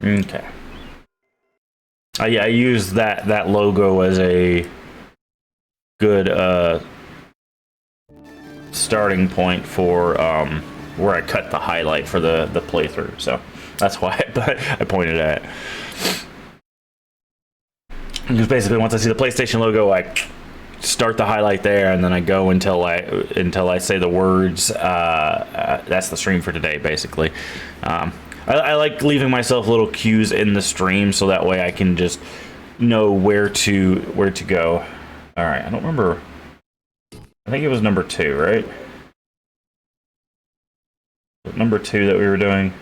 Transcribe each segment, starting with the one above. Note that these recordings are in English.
Okay. Yeah, I use that logo as a good starting point for where I cut the highlight for the playthrough. So that's why I pointed at it. Because basically, once I see the PlayStation logo, I start the highlight there, and then I go until I say the words. That's the stream for today, basically. I like leaving myself little cues in the stream so that way I can just know where to go. All right, I don't remember. I think it was number 2, right? Number 2 that we were doing.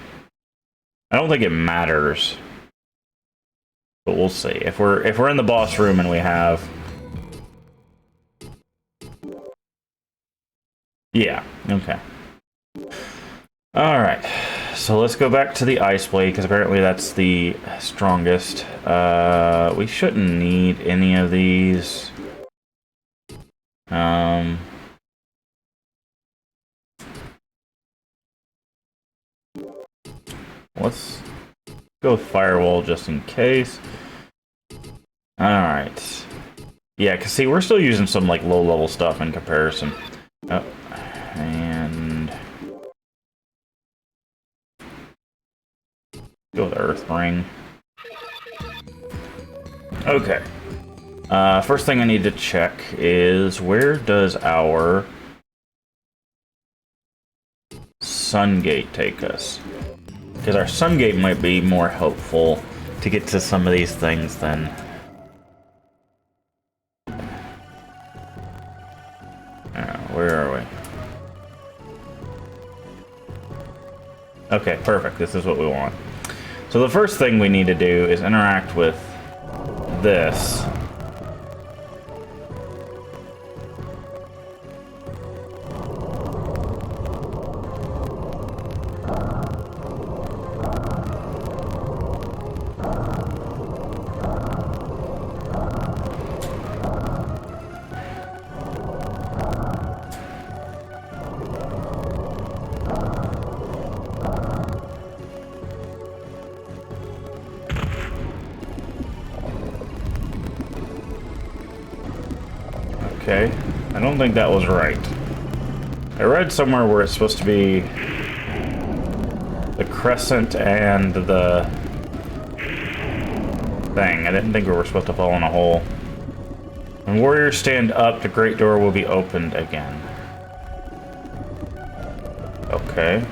I don't think it matters, but we'll see. If we're in the boss room and we have, yeah, okay. All right, so let's go back to the ice blade because apparently that's the strongest. We shouldn't need any of these. Let's go with firewall just in case. All right. Yeah, because see, we're still using some like low-level stuff in comparison. Oh, and go with Earth Ring. Okay. First thing I need to check is where does our Sun Gate take us? Because our Sun Gate might be more helpful to get to some of these things than... where are we? Okay, perfect. This is what we want. So the first thing we need to do is interact with this. Okay, I don't think that was right. I read somewhere where it's supposed to be the crescent and the thing. I didn't think we were supposed to fall in a hole. When warriors stand up, the great door will be opened again. Okay.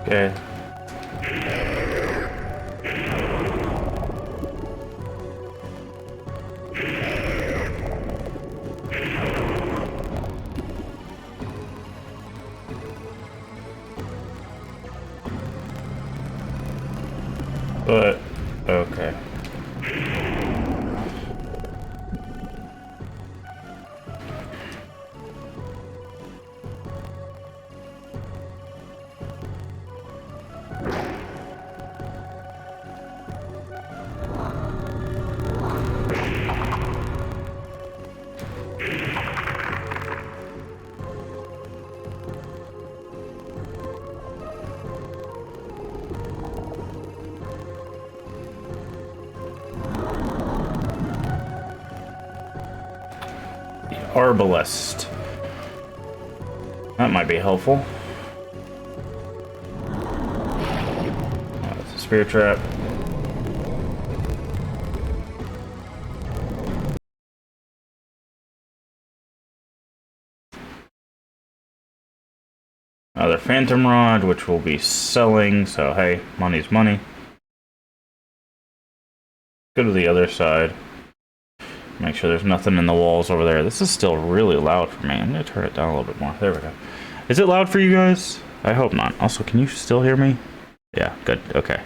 Okay. But, okay. Arbalest. That might be helpful. Oh, it's a spear trap. Another Phantom Rod, which we'll be selling, so hey, money's money. Go to the other side. Make sure there's nothing in the walls over there. This is still really loud for me. I'm gonna turn it down a little bit more. There we go. Is it loud for you guys? I hope not. Also, can you still hear me? Yeah, good. Okay.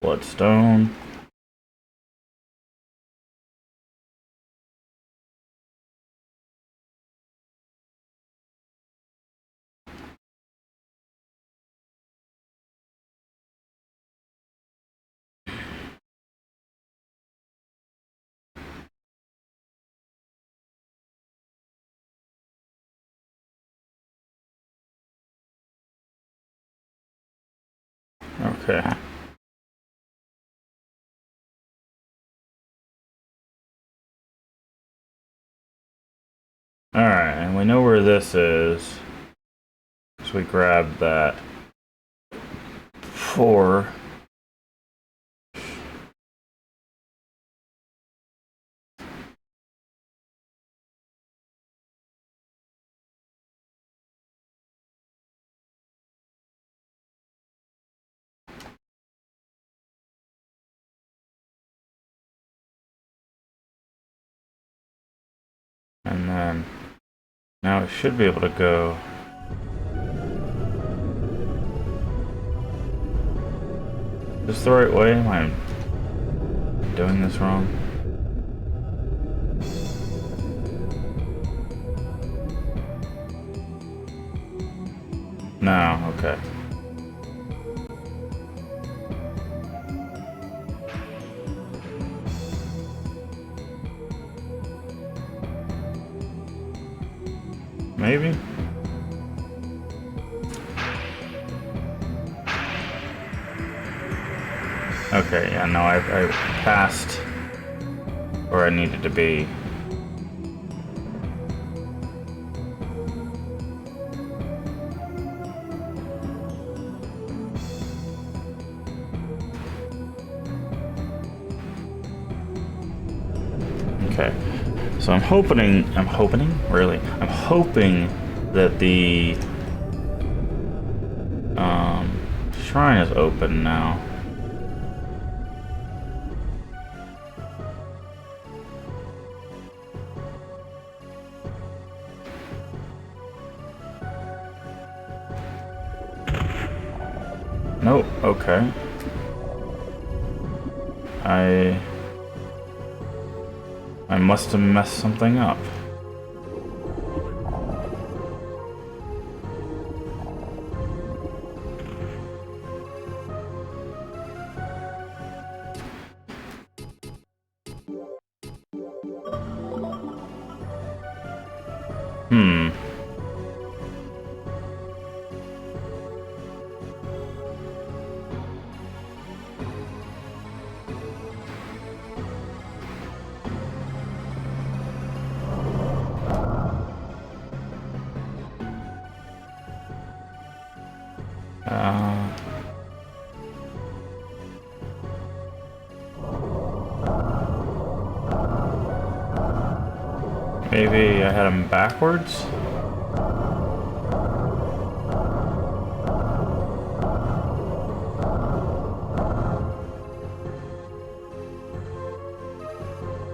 Bloodstone. Okay. Alright, and we know where this is. So we grab that. 4. And then now we should be able to go. Is this the right way? Am I doing this wrong? No, okay. Maybe? Okay, yeah, no, I passed where I needed to be. Okay, so I'm hoping that the shrine is open now. Nope, okay. I must have messed something up. Hmm. Maybe I had him backwards?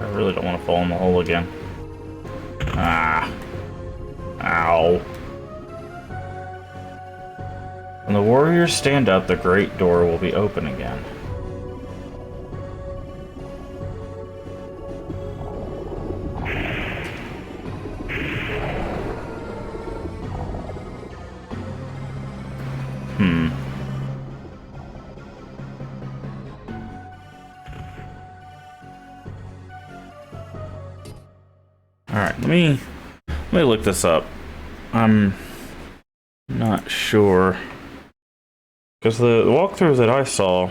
I really don't want to fall in the hole again. Ah. Ow. When the warriors stand up, the great door will be open again. Alright, let me look this up. I'm not sure. Because the walkthroughs that I saw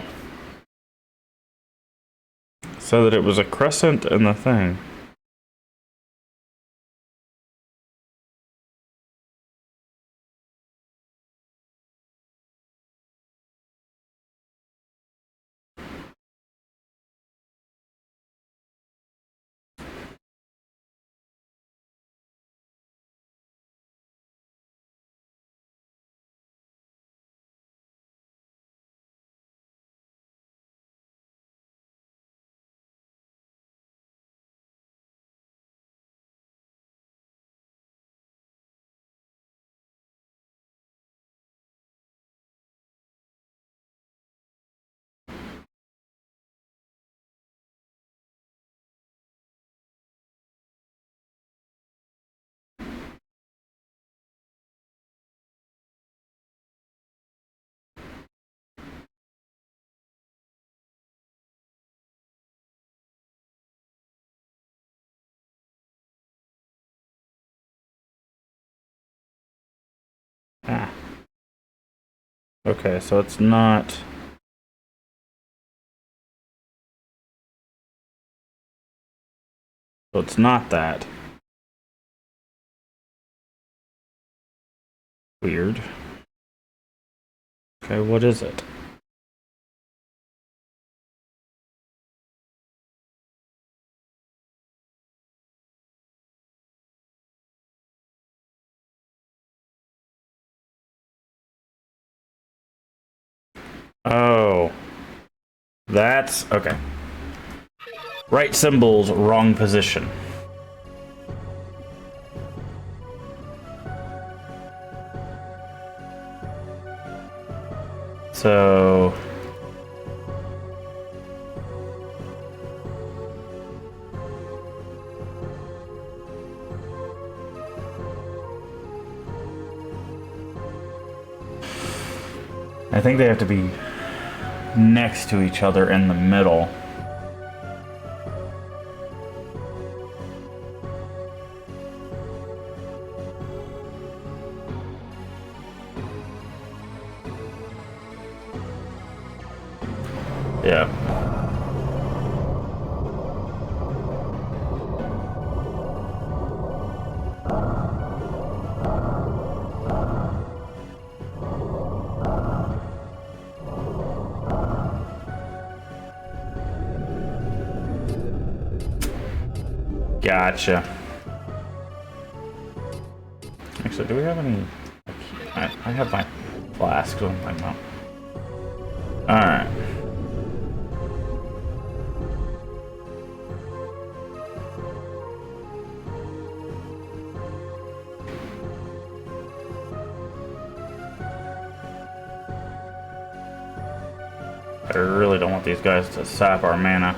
said that it was a crescent in the thing. Ah. Okay, so it's not... So it's not that. Weird. Okay, what is it? Oh. That's... okay. Right symbols, wrong position. So... I think they have to be next to each other in the middle. Yeah. Gotcha. Actually, do we have any... I have my flask on my mount. Alright. I really don't want these guys to sap our mana.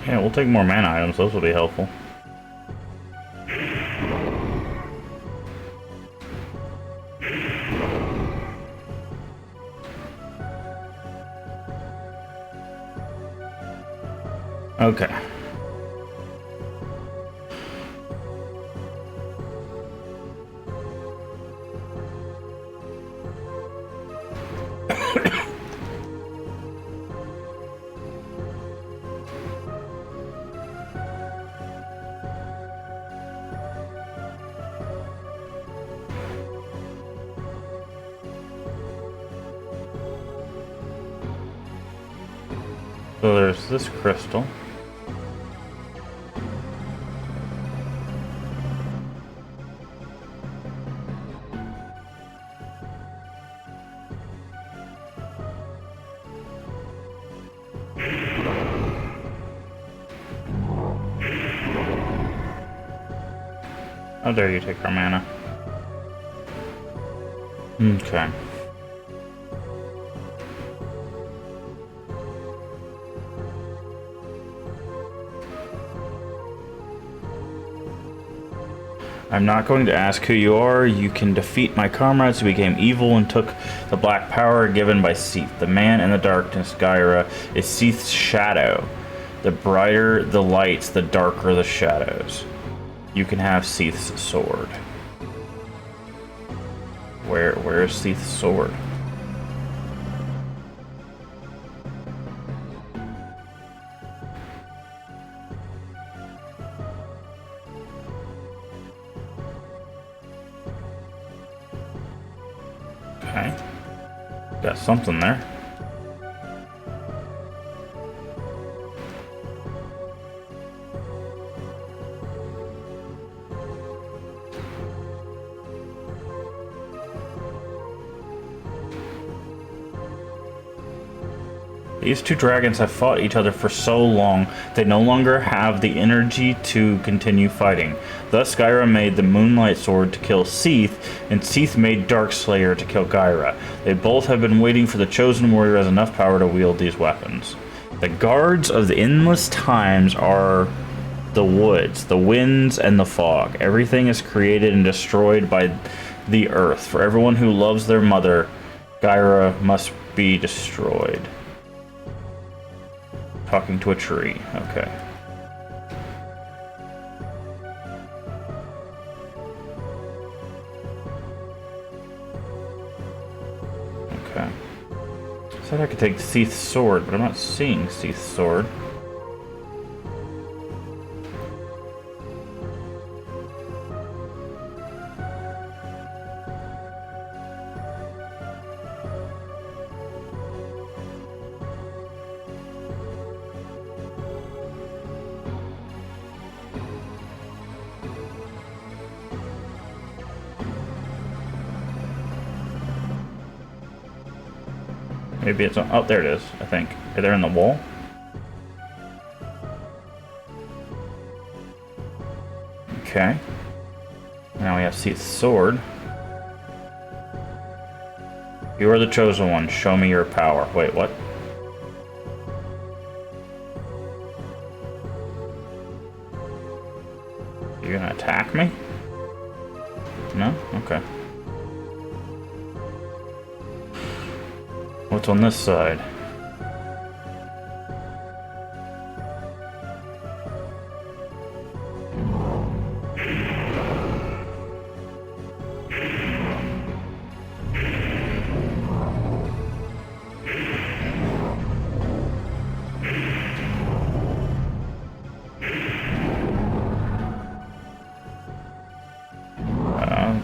Yeah, we'll take more mana items. Those will be helpful. Okay. So there's this crystal. How dare you take our mana? Okay. I'm not going to ask who you are. You can defeat my comrades who became evil and took the black power given by Seath. The man in the darkness, Gyra, is Seath's shadow. The brighter the lights, the darker the shadows. You can have Seath's sword. Where is Seath's sword? Okay. Got something there. These two dragons have fought each other for so long, they no longer have the energy to continue fighting. Thus, Gyra made the Moonlight Sword to kill Seath, and Seath made Darkslayer to kill Gyra. They both have been waiting for the Chosen Warrior has enough power to wield these weapons. The guards of the endless times are the woods, the winds, and the fog. Everything is created and destroyed by the earth. For everyone who loves their mother, Gyra must be destroyed. Talking to a tree. Okay. Okay. I said I could take Seath's sword, but I'm not seeing Seath's sword. Maybe it's on, oh, there it is, I think. Are they in the wall? Okay. Now we have Seath's sword. You are the chosen one. Show me your power. Wait, what? You're gonna attack me? No? Okay. What's on this side?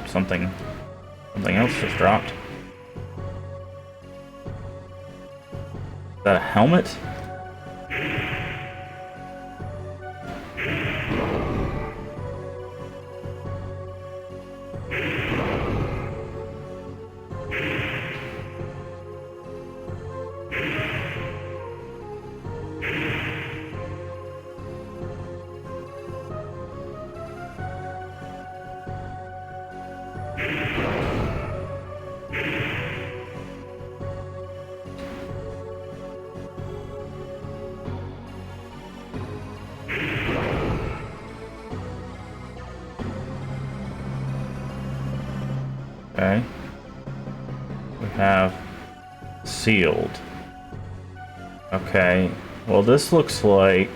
Something else just dropped. Is that a helmet? Okay. We have sealed. Okay. Well, this looks like...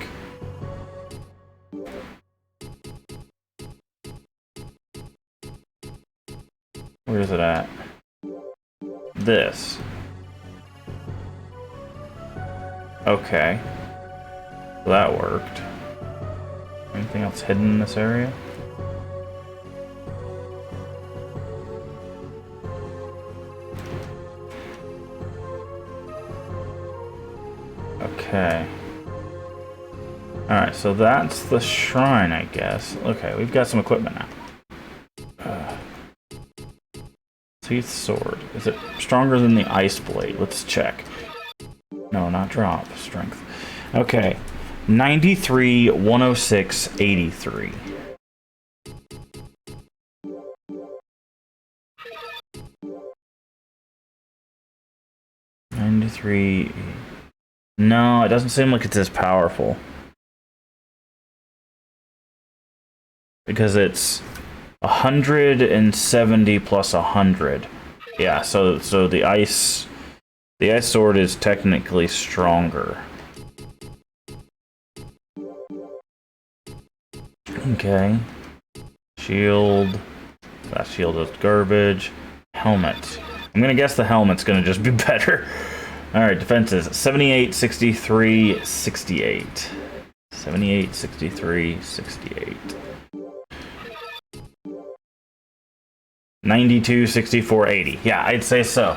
Where is it at? This. Okay. So that worked. Anything else hidden in this area? Okay. Alright, so that's the shrine, I guess. Okay, we've got some equipment now. Seath's sword. Is it stronger than the ice blade? Let's check. No, not drop. Strength. Okay. 93, 106, 83. No, it doesn't seem like it's as powerful. Because it's 170 plus 100. Yeah, so the ice sword is technically stronger. Okay. Shield. That shield is garbage. Helmet. I'm gonna guess the helmet's gonna just be better. Alright, defenses. 78, 63, 68. 78, 63, 68. 92, 64, 80. Yeah, I'd say so.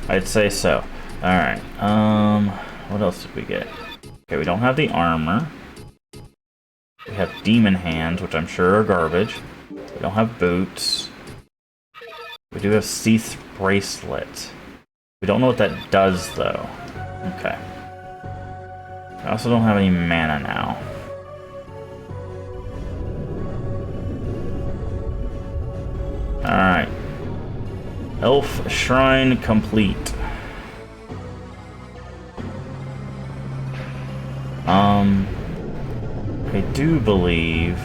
I'd say so. Alright, what else did we get? Okay, we don't have the armor. We have demon hands, which I'm sure are garbage. We don't have boots. We do have Seath bracelet. We don't know what that does, though. Okay. I also don't have any mana now. Alright. Elf Shrine complete. I do believe...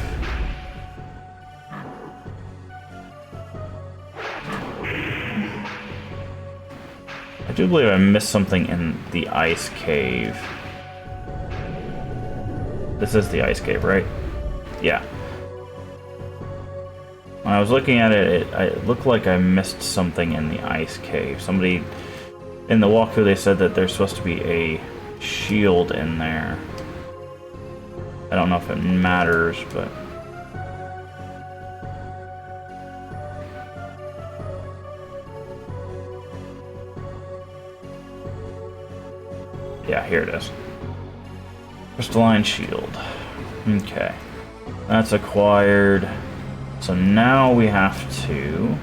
I missed something in the ice cave. This is the ice cave, right? Yeah. When I was looking at it, it looked like I missed something in the ice cave. Somebody in the walkthrough, they said that there's supposed to be a shield in there. I don't know if it matters, but... yeah, here it is. Crystalline shield. Okay. That's acquired. So now we have to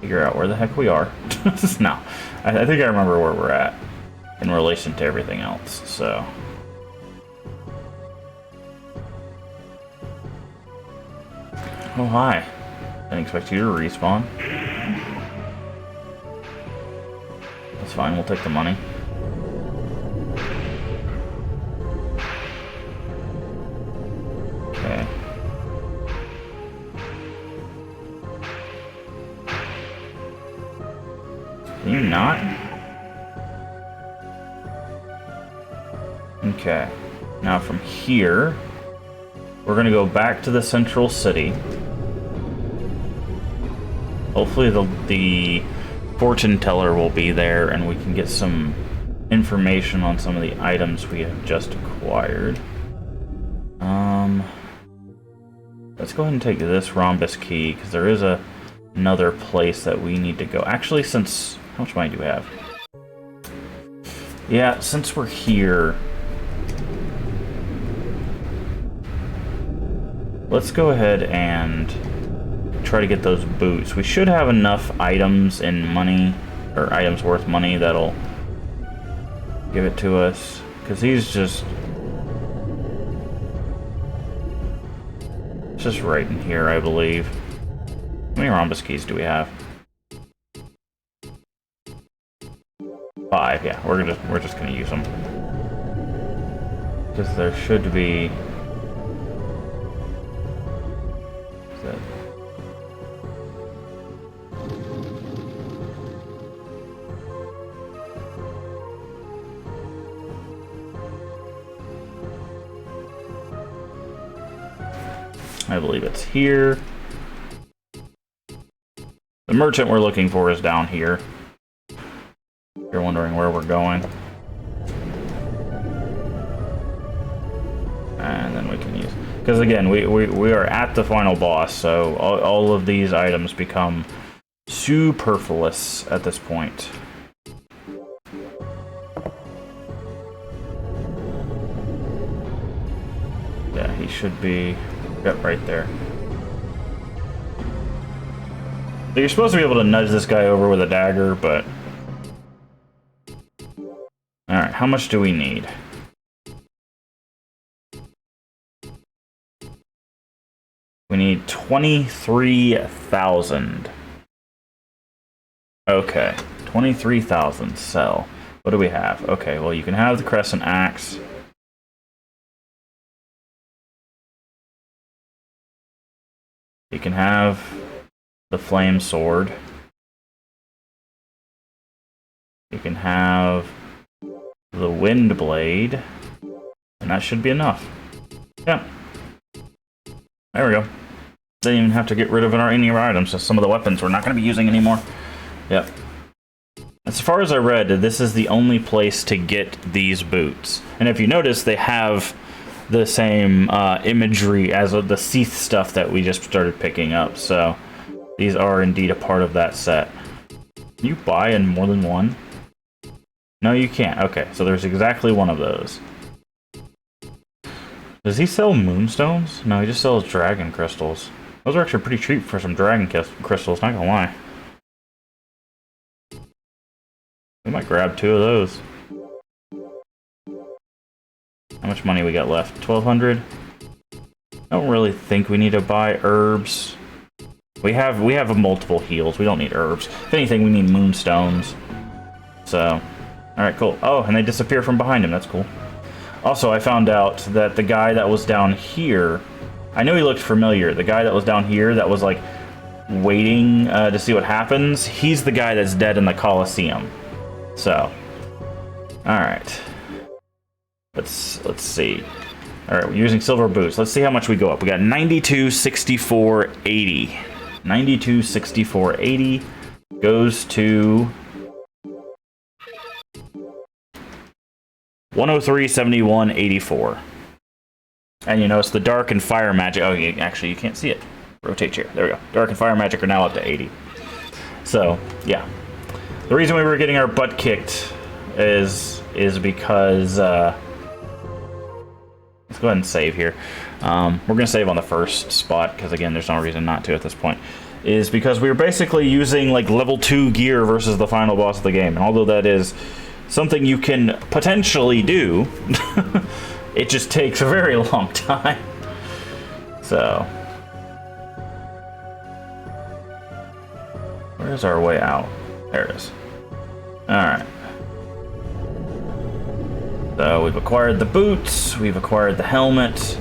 figure out where the heck we are. No. I think I remember where we're at in relation to everything else, so... oh, hi. Didn't expect you to respawn. That's fine, we'll take the money. Okay. Can you not? Okay. Now from here, we're gonna go back to the central city. Hopefully the fortune teller will be there and we can get some information on some of the items we have just acquired. Let's go ahead and take this rhombus key, because there is another place that we need to go. Actually, since... how much money do we have? Yeah, since we're here... let's go ahead and try to get those boots. We should have enough items in money, or items worth money, that'll give it to us. Because he's just right in here, I believe. How many rhombus keys do we have? 5, yeah. We're just gonna use them. Because there should be... I believe it's here. The merchant we're looking for is down here. If you're wondering where we're going. And then we can use... because again, we are at the final boss, so all of these items become superfluous at this point. Yeah, he should be... yep, right there. So you're supposed to be able to nudge this guy over with a dagger, but... alright, how much do we need? We need 23,000. Okay, 23,000, sell. What do we have? Okay, well you can have the crescent axe. You can have the flame sword. You can have the wind blade. And that should be enough. Yeah. There we go. Didn't even have to get rid of any of our items, so some of the weapons we're not going to be using anymore. Yep. As far as I read, this is the only place to get these boots. And if you notice, they have the same imagery as the Seath stuff that we just started picking up, so These are indeed a part of that set. Can you buy in more than one? No, you can't. Okay, so there's exactly one of those. Does he sell moonstones? No, he just sells dragon crystals. Those are actually pretty cheap for some dragon crystals, not gonna lie. We might grab 2 of those. How much money we got left? 1,200? I don't really think we need to buy herbs. We have multiple heals. We don't need herbs. If anything, we need moonstones. So, alright, cool. Oh, and they disappear from behind him. That's cool. Also, I found out that the guy that was down here... I know he looked familiar. The guy that was down here that was, like, waiting to see what happens, he's the guy that's dead in the Colosseum. So, alright. Let's see. Alright, we're using silver boots. Let's see how much we go up. We got 92, 64, 80. 92, 64, 80 goes to 103, 71, 84. And you notice the dark and fire magic. Oh, actually, you can't see it. Rotate chair. There we go. Dark and fire magic are now up to 80. So, yeah. The reason we were getting our butt kicked is because... let's go ahead and save here. We're going to save on the first spot, because again, there's no reason not to at this point. Is because we were basically using like level 2 gear versus the final boss of the game. And although that is something you can potentially do, it just takes a very long time. So... where's our way out? There it is. Alright. So we've acquired the boots, we've acquired the helmet,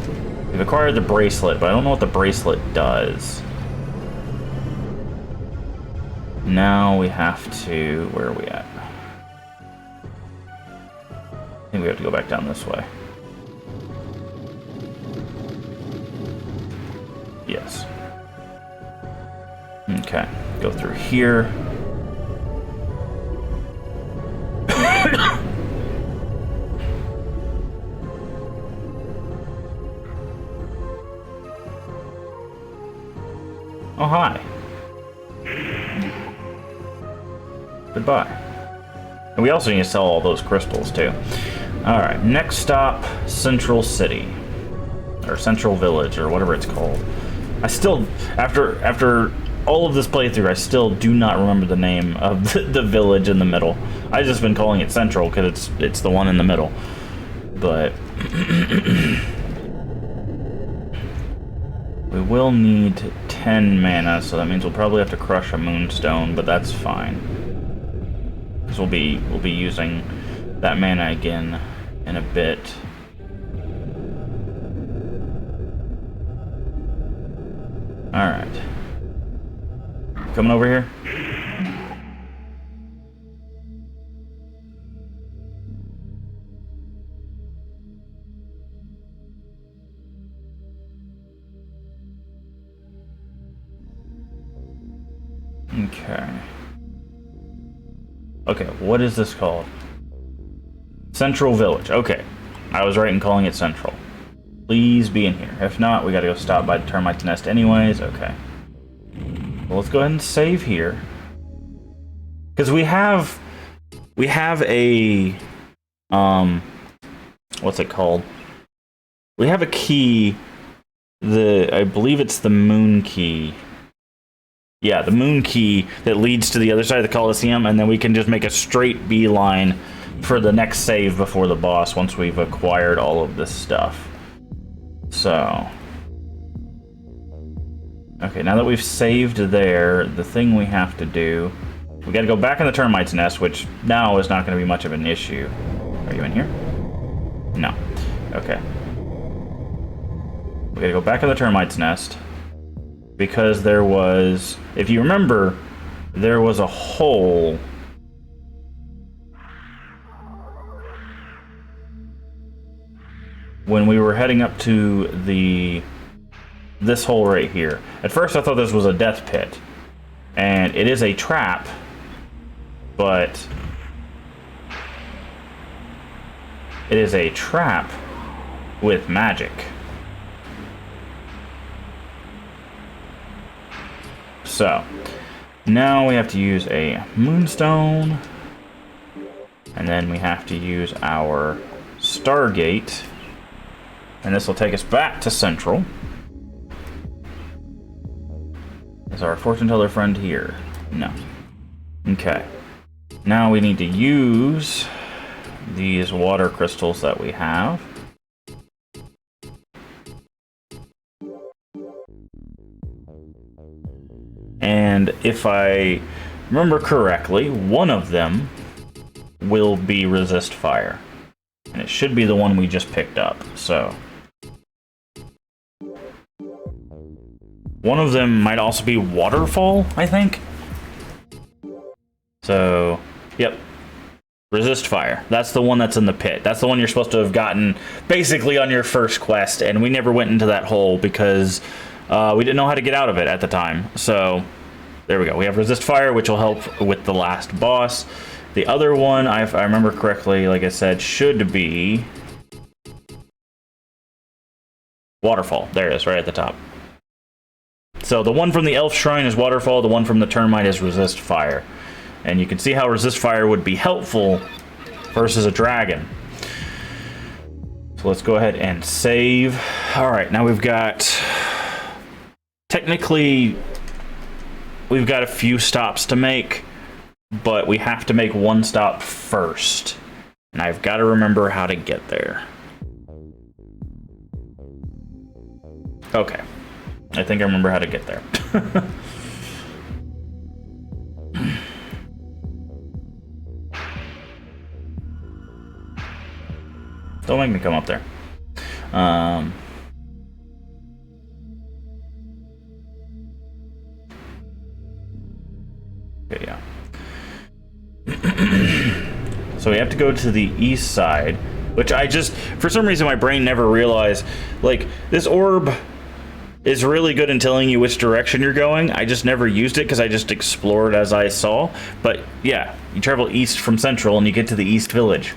we've acquired the bracelet, but I don't know what the bracelet does. Now we have to... where are we at? I think we have to go back down this way. Yes. Okay, go through here. Oh, hi. Goodbye. And we also need to sell all those crystals, too. Alright, next stop, Central City. Or Central Village, or whatever it's called. I still, after all of this playthrough, I still do not remember the name of the village in the middle. I've just been calling it Central, because it's the one in the middle. But... we will need 10 mana, so that means we'll probably have to crush a moonstone, but that's fine. Because we'll be using that mana again in a bit. Alright. Coming over here? Okay. Okay, what is this called? Central Village. Okay. I was right in calling it Central. Please be in here. If not, we gotta go stop by the termite's nest anyways. Okay. Well, let's go ahead and save here. Because we have a... what's it called? We have a key. I believe it's the moon key. Yeah, the moon key that leads to the other side of the Colosseum, and then we can just make a straight beeline for the next save before the boss once we've acquired all of this stuff. So... okay, now that we've saved there, the thing we have to do... we gotta go back in the termite's nest, which now is not gonna be much of an issue. Are you in here? No. Okay. We gotta go back in the termite's nest. Because there was... if you remember, there was a hole... when we were heading up to this hole right here. At first I thought this was a death pit. And it is a trap, but... it is a trap with magic. so now we have to use a moonstone, and then we have to use our Stargate, and this will take us back to Central. Is our fortune teller friend here? No. Okay. Now we need to use these water crystals that we have. And if I remember correctly, one of them will be resist fire. And it should be the one we just picked up, so. One of them might also be waterfall, I think. So, yep. Resist fire. That's the one that's in the pit. That's the one you're supposed to have gotten basically on your first quest, and we never went into that hole because we didn't know how to get out of it at the time. So, there we go. We have resist fire, which will help with the last boss. The other one, if I remember correctly, like I said, should be waterfall. There it is, right at the top. So the one from the elf shrine is waterfall. The one from the termite is resist fire. And you can see how resist fire would be helpful versus a dragon. So let's go ahead and save. All right, now we've got... Technically, we've got a few stops to make, but we have to make one stop first. And I've got to remember how to get there. Okay. I think I remember how to get there. Don't make me come up there. Okay, yeah. So we have to go to the east side, which I just, for some reason, my brain never realized, like, this orb is really good in telling you which direction you're going. I just never used it because I just explored as I saw. But yeah, you travel east from Central and you get to the East Village.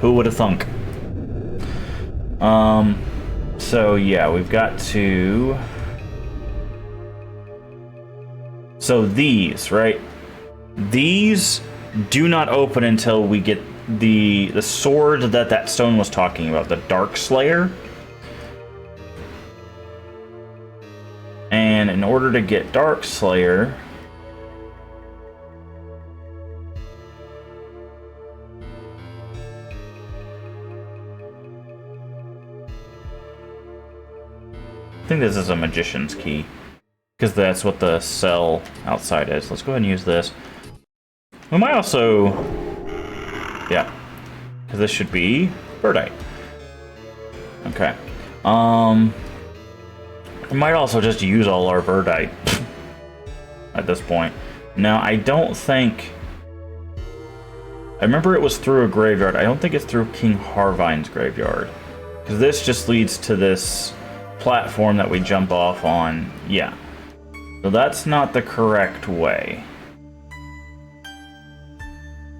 Who would have thunk? So yeah, we've got to... So these, right? These do not open until we get the sword that stone was talking about, the Dark Slayer. And in order to get Dark Slayer, I think this is a magician's key, because that's what the cell outside is. Let's go ahead and use this. We might also, yeah, because this should be birdite. Okay. We might also just use all our birdite at this point. Now, I don't think... I remember it was through a graveyard. I don't think it's through King Harvine's graveyard. Because this just leads to this platform that we jump off on. Yeah. So that's not the correct way.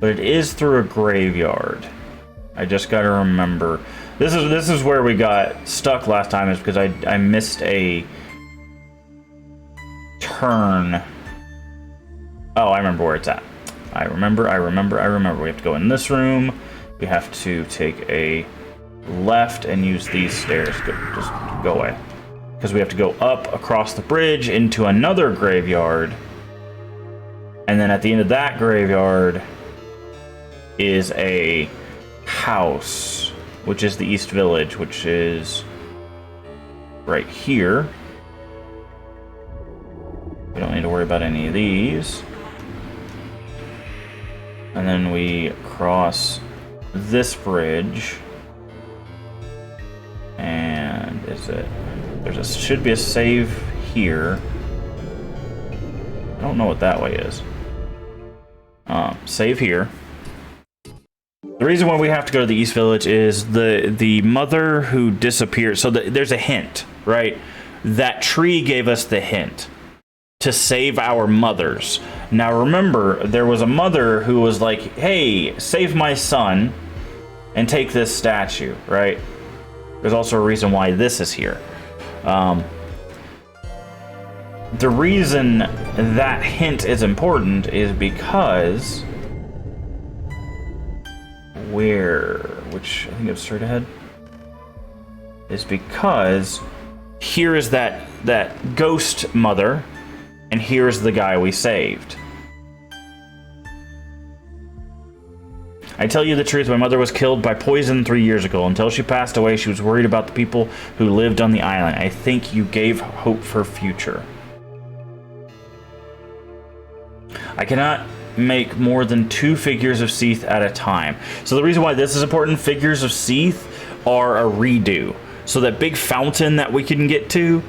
But it is through a graveyard. I just gotta remember. This is where we got stuck last time, is because I missed a turn. Oh, I remember where it's at. I remember. We have to go in this room. We have to take a left and use these stairs. Just go away. Because we have to go up across the bridge into another graveyard. And then at the end of that graveyard is a house, which is the East Village, which is right here. We don't need to worry about any of these. And then we cross this bridge. And is it... should be a save here. I don't know what that way is. Save here. The reason why we have to go to the East Village is the mother who disappeared. So there's a hint, right? That tree gave us the hint to save our mothers. Now remember, there was a mother who was like, hey, save my son and take this statue, right? There's also a reason why this is here. the reason that hint is important is because which I think it's straight ahead, is because here is that ghost mother, and here's the guy we saved. I tell you the truth, my mother was killed by poison 3 years ago. Until she passed away, she was worried about the people who lived on the island. I think you gave hope for future. I cannot make more than 2 figures of Seath at a time. So the reason why this is important, figures of Seath are a redo. So that big fountain that we can get to,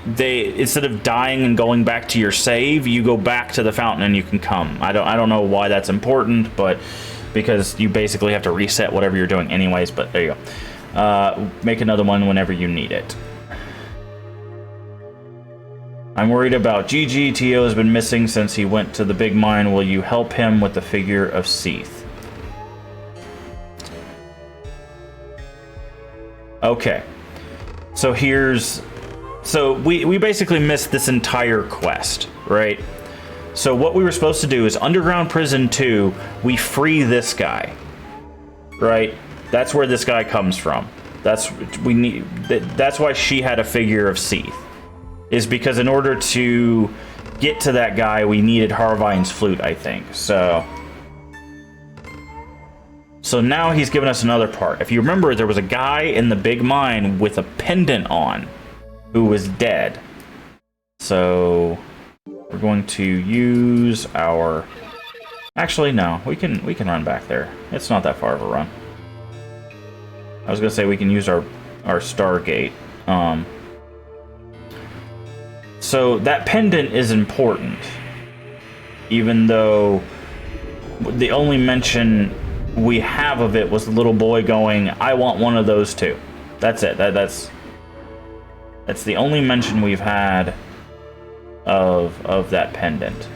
they, instead of dying and going back to your save, you go back to the fountain and you can come. I don't know why that's important, but because you basically have to reset whatever you're doing anyways, but there you go. Make another one whenever you need it. I'm worried about Gigi. Tio has been missing since he went to the big mine. Will you help him with the figure of Seath? Okay. So we basically missed this entire quest, right? So what we were supposed to do is Underground Prison 2, we free this guy, right? That's where this guy comes from. That's why she had a figure of Seath, is because in order to get to that guy, we needed Harvine's flute, I think. So now he's given us another part. If you remember, there was a guy in the big mine with a pendant on who was dead. So we're going to use our... Actually, no. We can run back there. It's not that far of a run. I was going to say we can use our Stargate. So that pendant is important. Even though the only mention we have of it was the little boy going, I want one of those too. That's it. That's the only mention we've had of that pendant.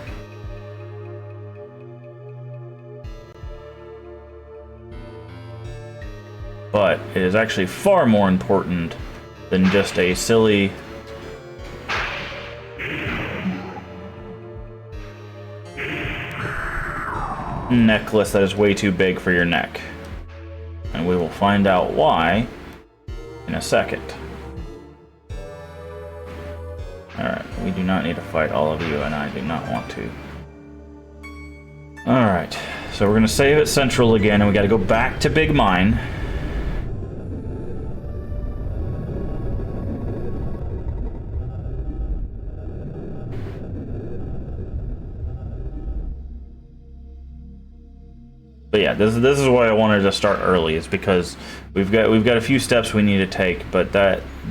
But it is actually far more important than just a silly necklace that is way too big for your neck. And we will find out why in a second. Alright, we do not need to fight all of you, and I do not want to. Alright, so we're going to save at Central again, and we got to go back to Big Mine. But yeah, this is why I wanted to start early, is because we've got a few steps we need to take, but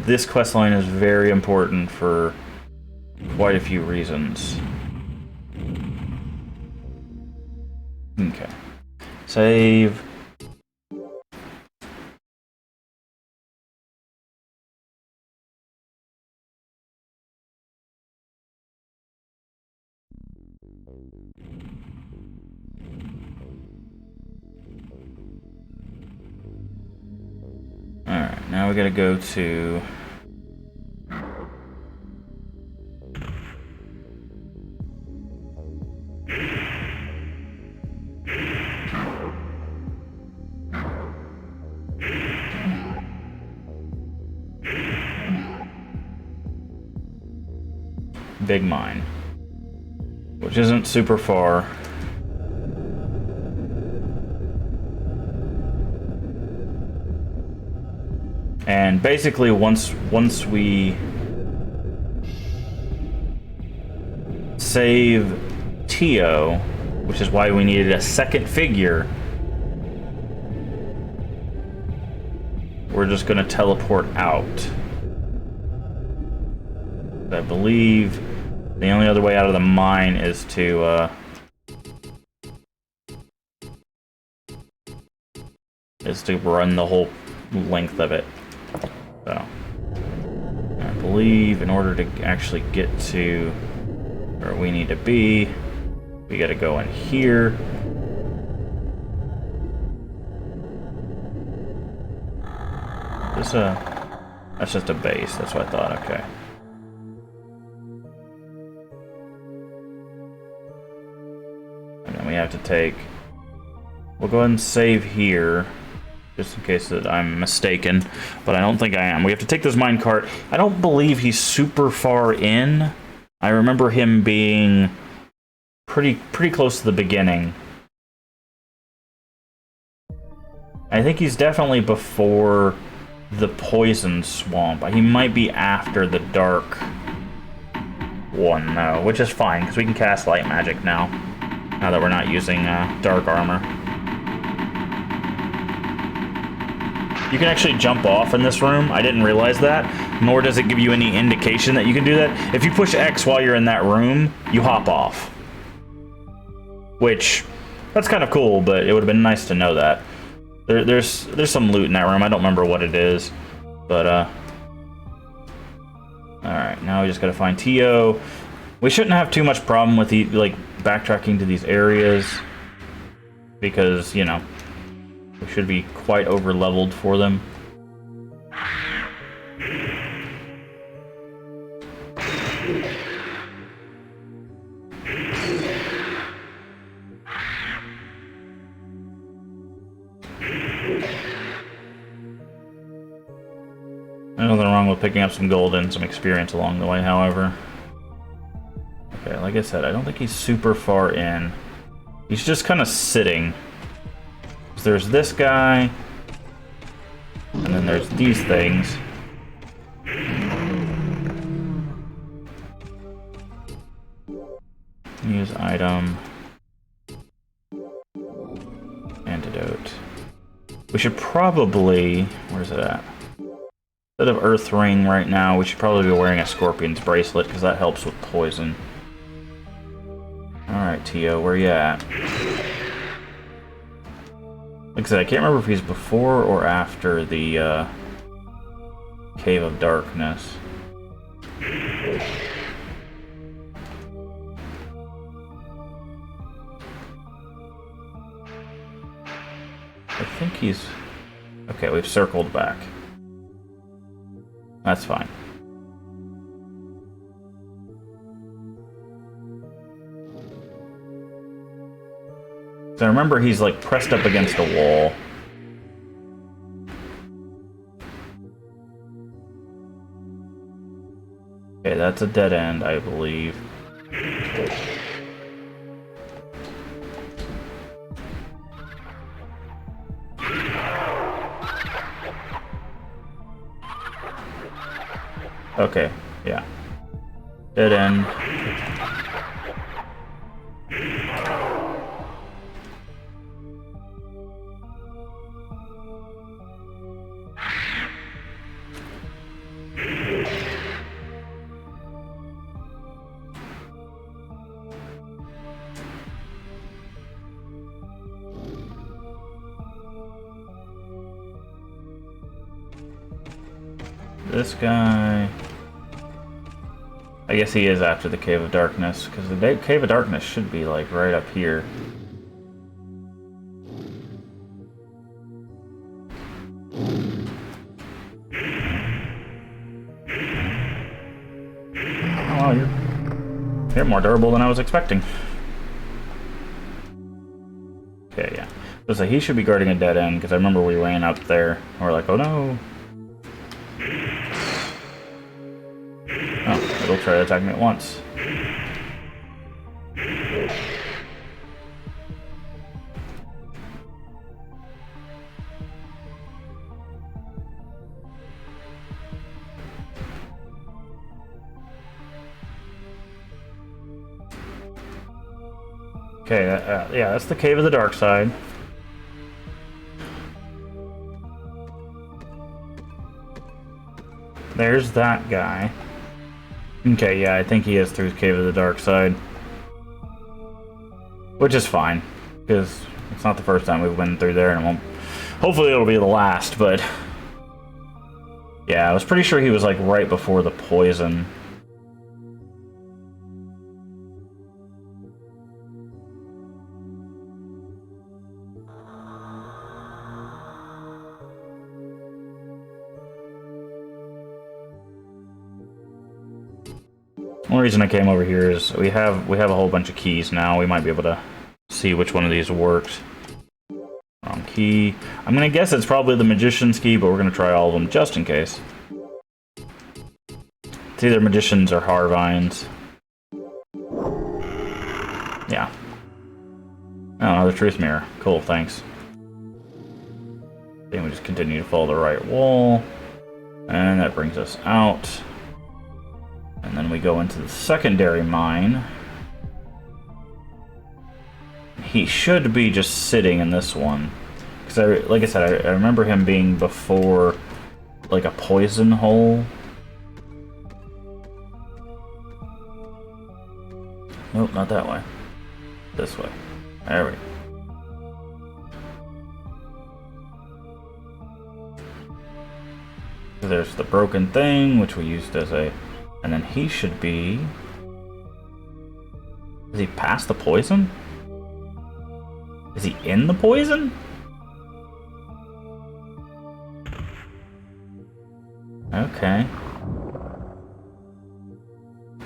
this quest line is very important for quite a few reasons. Okay. Save. Alright, now we gotta go to... Big Mine, which isn't super far. And basically, once we save Tio, which is why we needed a second figure, we're just going to teleport out. I believe the only other way out of the mine is to run the whole length of it. So I believe in order to actually get to where we need to be, we got to go in here. That's just a base. That's what I thought. Okay. have to take. We'll go ahead and save here, just in case that I'm mistaken, but I don't think I am. We have to take this minecart. I don't believe he's super far in. I remember him being pretty close to the beginning. I think he's definitely before the poison swamp. He might be after the dark one, though, which is fine, because we can cast light magic now that we're not using dark armor. You can actually jump off in this room. I didn't realize that, nor does it give you any indication that you can do that. If you push X while you're in that room, you hop off. Which, that's kind of cool, but it would have been nice to know that. There's some loot in that room. I don't remember what it is, but alright, now we just gotta find Tio. We shouldn't have too much problem with the backtracking to these areas, because, you know, we should be quite over leveled for them. There's nothing wrong with picking up some gold and some experience along the way, however. Okay, like I said, I don't think he's super far in. He's just kind of sitting. There's this guy, and then there's these things. Use item. Antidote. We should probably... Where's it at? Instead of Earth Ring right now, we should probably be wearing a Scorpion's Bracelet, because that helps with poison. Alright, Tio, where you at? Like I said, I can't remember if he's before or after the Cave of Darkness. I think he's... Okay, we've circled back. That's fine. So I remember he's like pressed up against a wall. Okay, that's a dead end, I believe. Okay, yeah. Dead end. This guy... I guess he is after the Cave of Darkness, because the Cave of Darkness should be, like, right up here. Oh, wow, you're more durable than I was expecting. Okay, yeah. So he should be guarding a dead end, because I remember we ran up there, and we're like, oh no! Oh, it'll try to attack me at once. Okay, yeah, that's the Cave of the Dark Side. There's that guy. Okay, yeah, I think he is through Cave of the Dark Side. Which is fine, because it's not the first time we've been through there, and it won't... Hopefully it'll be the last, but... Yeah, I was pretty sure he was, like, right before the poison. The only reason I came over here is we have a whole bunch of keys now. We might be able to see which one of these worked. Wrong key. I'm gonna guess it's probably the Magician's key, but we're gonna try all of them just in case. It's either Magicians or Harvines. Yeah. Oh, another truth mirror. Cool, thanks. Then we just continue to follow the right wall. And that brings us out. And then we go into the secondary mine. He should be just sitting in this one. Because, like I said, I remember him being before, like, a poison hole. Nope, not that way. This way. There we go. So there's the broken thing, which we used as a... And then he should be... Is he past the poison? Is he in the poison? Okay.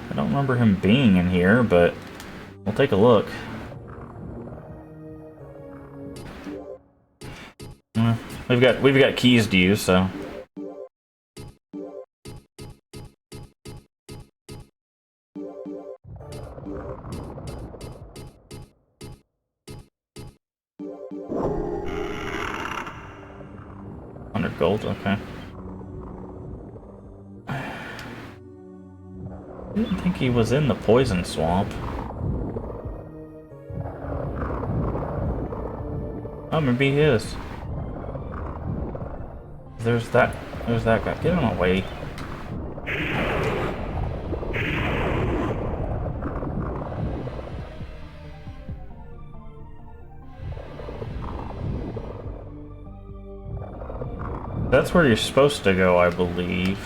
I don't remember him being in here, but we'll take a look. We've got keys to use, so. $100 gold, okay. I didn't think he was in the poison swamp. Oh, maybe he is. There's that guy. Get him away. That's where you're supposed to go, I believe.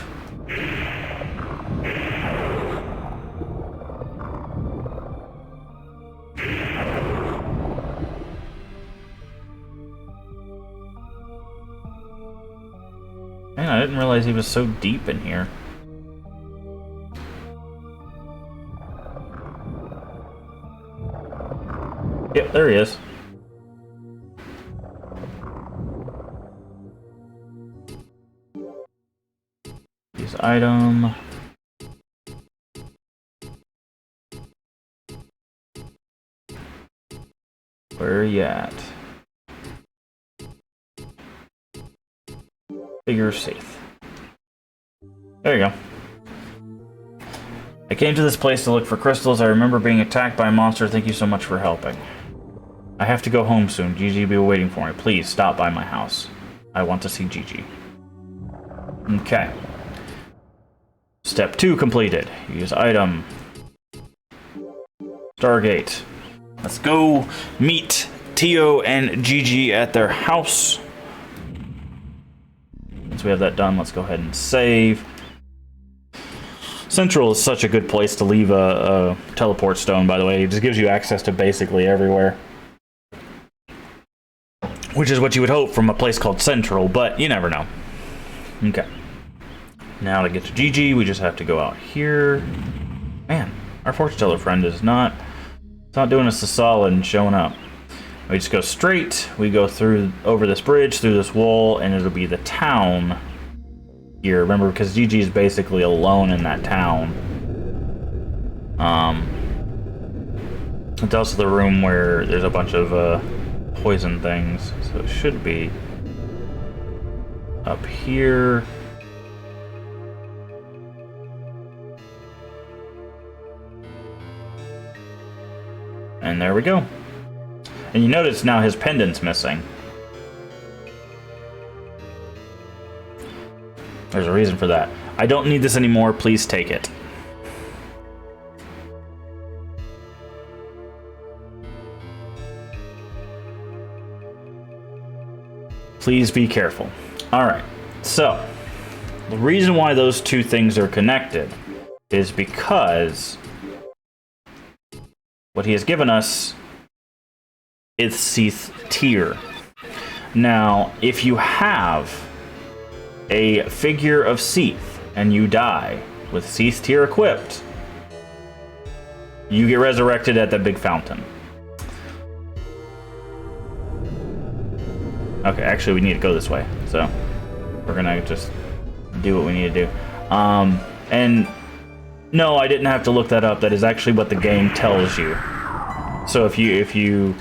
Man, I didn't realize he was so deep in here. Yep, there he is. Use item. Where are you at? Figure safe. There you go. I came to this place to look for crystals. I remember being attacked by a monster. Thank you so much for helping. I have to go home soon. Gigi will be waiting for me. Please stop by my house. I want to see Gigi. Okay. Step 2 completed. Use item. Stargate. Let's go meet Tio and Gigi at their house. Once we have that done, let's go ahead and save. Central is such a good place to leave a teleport stone, by the way. It just gives you access to basically everywhere. Which is what you would hope from a place called Central, but you never know. Okay. Now to get to Gigi, we just have to go out here. Man, our fortune teller friend is not doing us a solid and showing up. We just go straight, we go through over this bridge, through this wall, and it'll be the town here. Remember, because Gigi is basically alone in that town. It's also the room where there's a bunch of poison things, so it should be up here. And there we go. And you notice now his pendant's missing. There's a reason for that. I don't need this anymore, please take it. Please be careful. Alright, so the reason why those two things are connected is because what he has given us is Seath Tier. Now, if you have a figure of Seath and you die with Seath Tier equipped, you get resurrected at the big fountain. Okay, actually, we need to go this way. So we're gonna just do what we need to do. And no, I didn't have to look that up. That is actually what the game tells you. So if you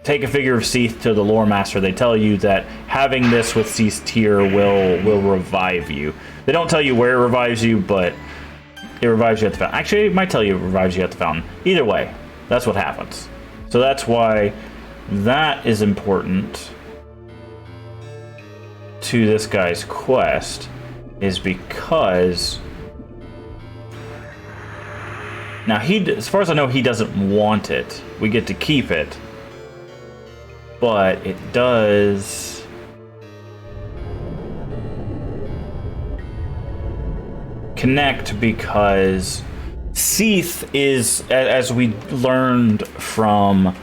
take a figure of Seath to the lore master, they tell you that having this with Seath's tear will revive you. They don't tell you where it revives you, but it revives you at the fountain. Actually, it might tell you it revives you at the fountain. Either way, that's what happens. So that's why that is important to this guy's quest, is because now as far as I know, he doesn't want it. We get to keep it, but it does connect because Seath is, as we learned from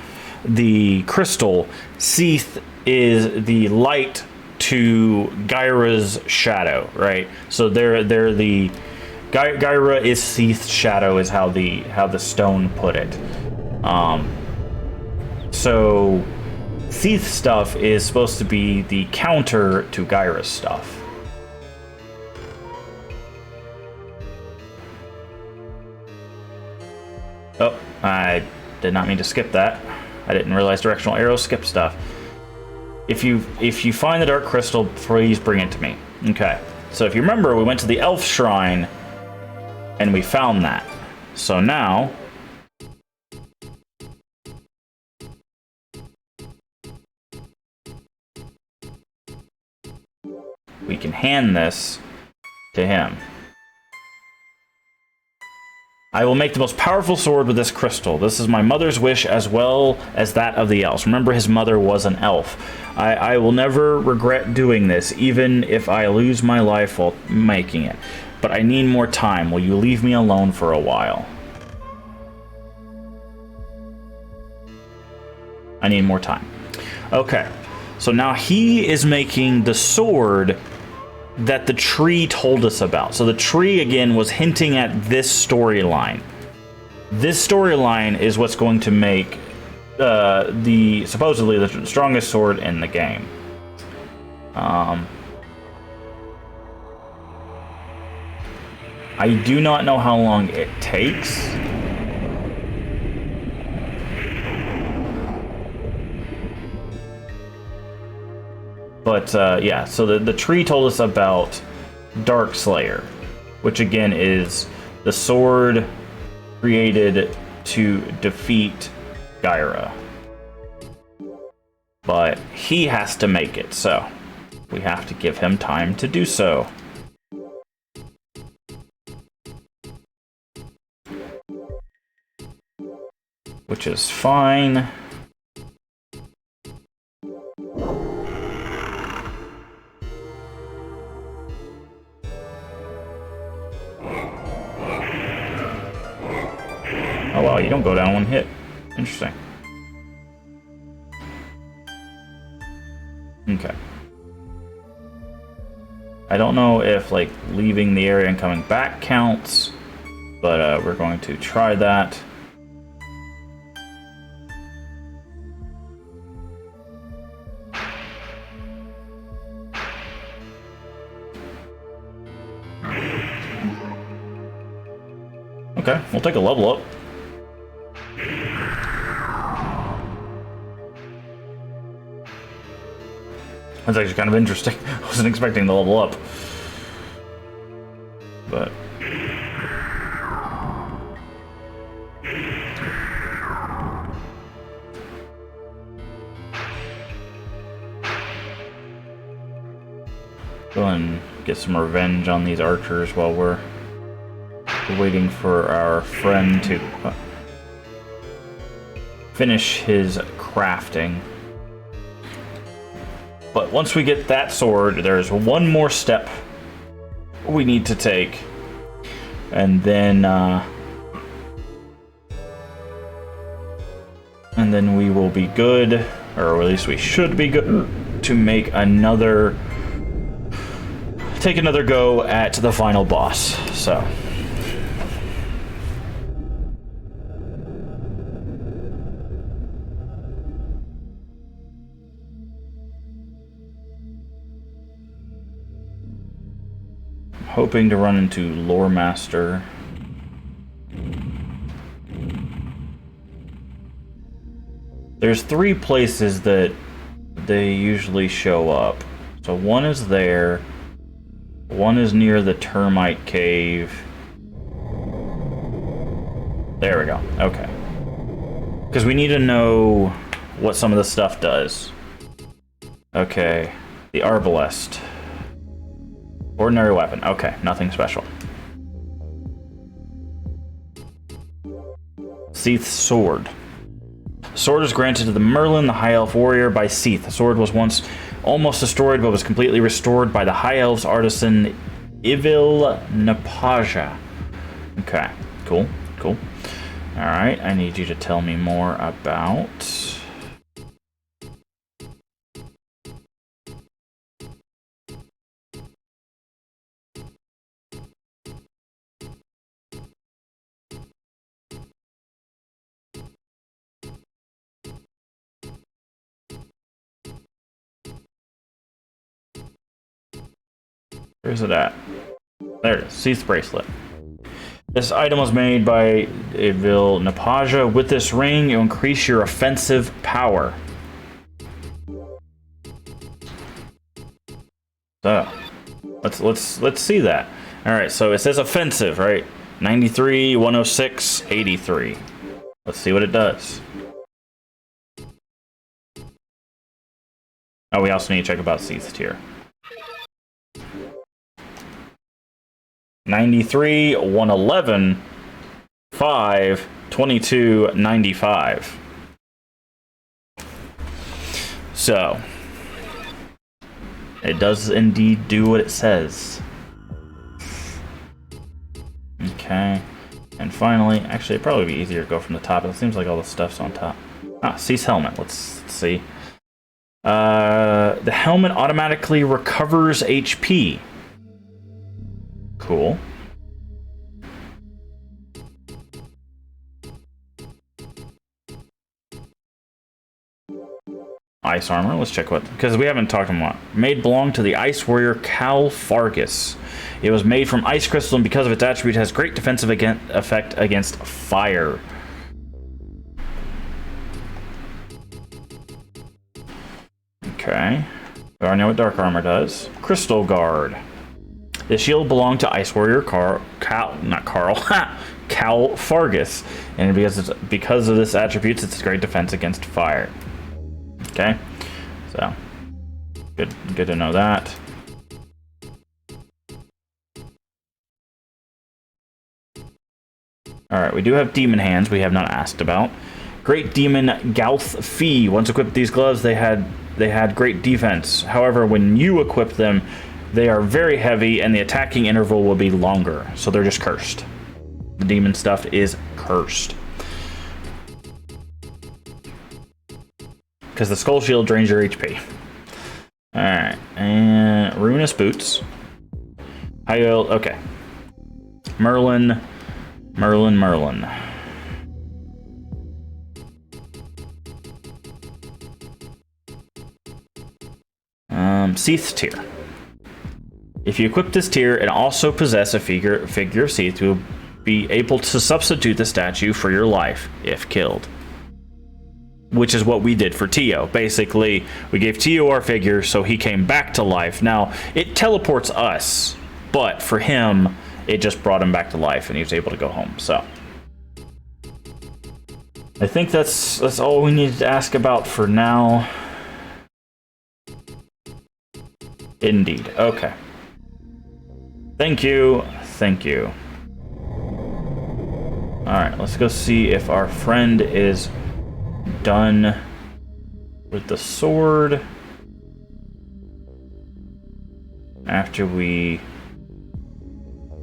the crystal, Seath is the light to Gyra's shadow, right? So they're the Gyra is Seath's shadow, is how the stone put it. So Seath's stuff is supposed to be the counter to Gyra's stuff. Oh, I did not mean to skip that. I didn't realize directional arrows skip stuff. If you find the dark crystal, please bring it to me. Okay. So if you remember, we went to the elf shrine and we found that. So now we can hand this to him. I will make the most powerful sword with this crystal. This is my mother's wish as well as that of the elves. Remember, his mother was an elf. I will never regret doing this, even if I lose my life while making it. But I need more time. Will you leave me alone for a while? I need more time. Okay. So now he is making the sword that the tree told us about. So the tree, again, was hinting at this storyline. This storyline is what's going to make supposedly the strongest sword in the game. I do not know how long it takes. But, yeah, so the tree told us about Dark Slayer, which, again, is the sword created to defeat Gyra. But he has to make it, so we have to give him time to do so. Which is fine. Oh wow, you don't go down one hit. Interesting. Okay. I don't know if, like, leaving the area and coming back counts, but we're going to try that. Okay, we'll take a level up. That's actually kind of interesting. I wasn't expecting to level up. But go and get some revenge on these archers while we're waiting for our friend to finish his crafting. But once we get that sword, there's one more step we need to take. And then we will be good, or at least we should be good, to make take another go at the final boss. So hoping to run into Lore Master. There's 3 places that they usually show up. So one is there, one is near the termite cave. There we go. Okay. Because we need to know what some of the stuff does. Okay. The Arbalest. Ordinary weapon. Okay, nothing special. Seath's Sword. Sword is granted to the Merlin, the High Elf warrior, by Seath. The sword was once almost destroyed, but was completely restored by the High Elf's artisan, Ivil Napaja. Okay, cool, cool. Alright, I need you to tell me more about... Where's it at? There it is, Seath's Bracelet. This item was made by Evil Napaja. With this ring, you'll increase your offensive power. So, let's see that. All right, so it says offensive, right? 93, 106, 83. Let's see what it does. Oh, we also need to check about Seath's tier. 93, 111, 5, 22, 95. So, it does indeed do what it says. Okay. And finally, actually, it'd probably be easier to go from the top. It seems like all the stuff's on top. Ah, Seath's helmet. Let's see. The helmet automatically recovers HP. Cool. Ice armor. Let's check what, because we haven't talked about. Made belong to the ice warrior Cal Fargus. It was made from ice crystal, and because of its attribute, has great defensive effect against fire. Okay. We already know what dark armor does. Crystal Guard. The shield belonged to Ice Warrior Cal Fargus, and because of this attributes, it's a great defense against fire. Okay, so good to know that. All right, we do have demon hands. We have not asked about. Great Demon Gauth Fee. Once equipped these gloves, they had great defense. However, when you equip them, they are very heavy, and the attacking interval will be longer, so they're just cursed. The demon stuff is cursed. Because the Skull Shield drains your HP. Alright, and Ruinous Boots. Okay. Merlin. Seath's tier. If you equip this tier and also possess a figure of Seath, you will be able to substitute the statue for your life if killed. Which is what we did for Tio. Basically, we gave Tio our figure, so he came back to life. Now, it teleports us, but for him, it just brought him back to life, and he was able to go home. So, I think that's all we needed to ask about for now. Indeed. Okay. Thank you. Thank you. Alright, let's go see if our friend is done with the sword. After we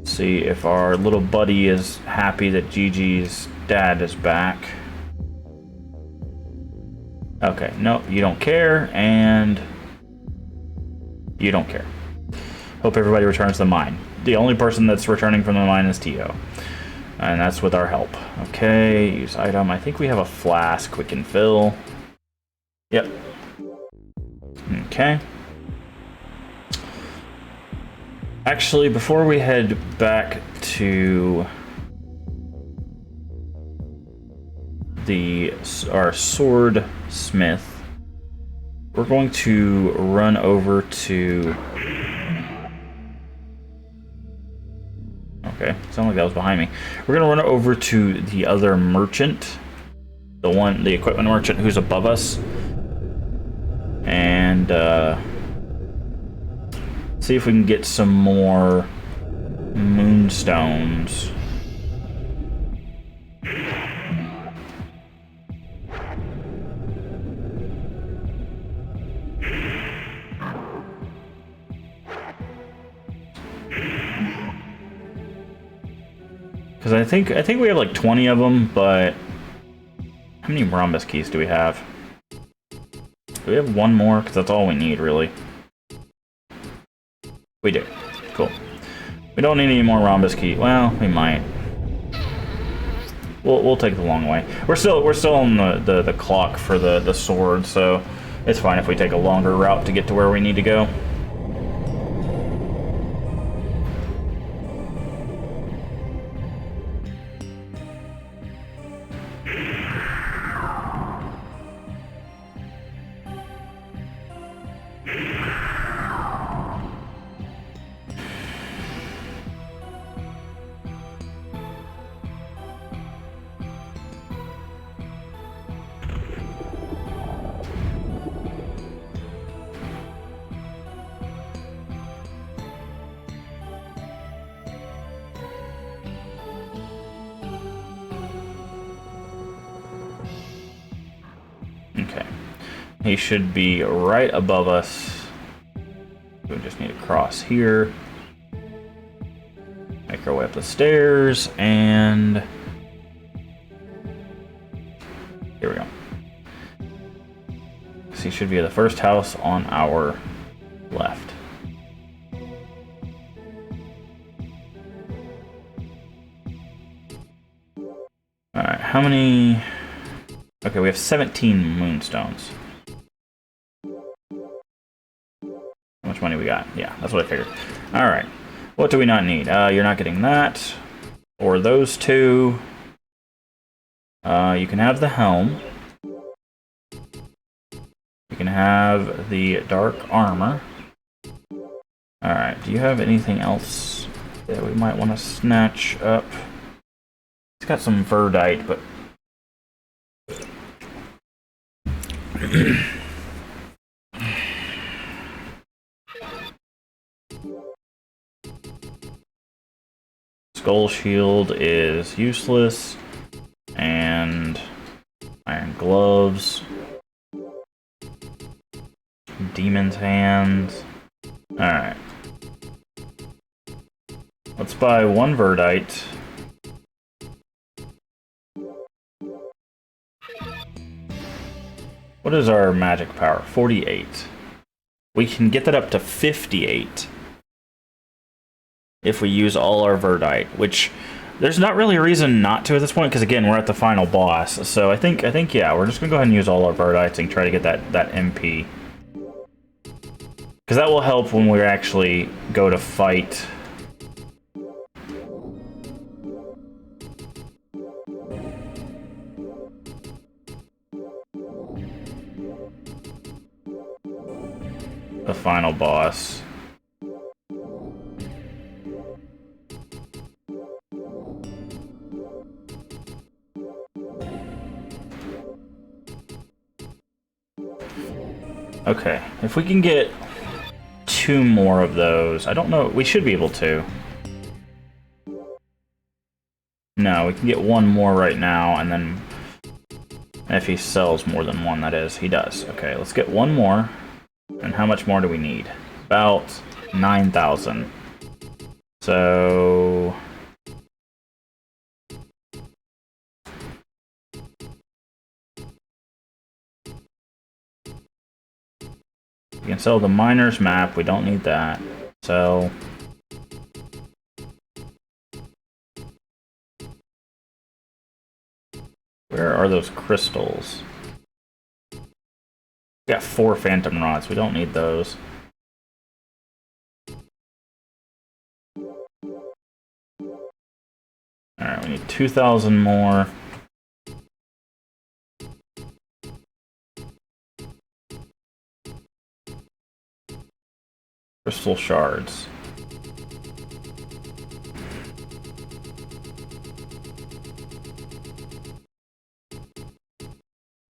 see if our little buddy is happy that Gigi's dad is back. Okay, no, you don't care, and you don't care. Hope everybody returns to the mine. The only person that's returning from the mine is Tio. And that's with our help. Okay, use item. I think we have a flask we can fill. Yep. Okay. Actually, before we head back to our sword smith, we're going to run over to... Okay, sounded like that was behind me. We're gonna run over to the other merchant, the equipment merchant who's above us, and see if we can get some more moonstones. Because I think we have like 20 of them, but how many rhombus keys do we have? Do we have one more? Because that's all we need, really. We do. Cool. We don't need any more rhombus key. Well, we might. We'll take the long way. We're still on the clock for the sword, so it's fine if we take a longer route to get to where we need to go. Okay. He should be right above us. We just need to cross here. Make our way up the stairs, and... here we go. So he should be the first house on our left. Alright, how many... Okay, we have 17 moonstones. How much money we got? Yeah, that's what I figured. Alright. What do we not need? You're not getting that. Or those two. You can have the helm. You can have the dark armor. Alright, do you have anything else that we might want to snatch up? It's got some verdite, but... Skull shield is useless, and iron gloves, demon's hands. Alright. Let's buy one verdite. What is our magic power? 48. We can get that up to 58 if we use all our verdite, which there's not really a reason not to at this point, because again, we're at the final boss. So I think yeah, we're just gonna go ahead and use all our verdites and try to get that MP, because that will help when we actually go to fight. The final boss. Okay, if we can get 2 more of those, I don't know, we should be able to. No, we can get 1 more right now, and then if he sells more than 1, that is, he does. Okay, let's get 1 more. And how much more do we need? About 9,000. So... we can sell the miner's map, we don't need that. Sell... where are those crystals? We got 4 phantom rods, we don't need those. Alright, we need 2,000 more. Crystal shards.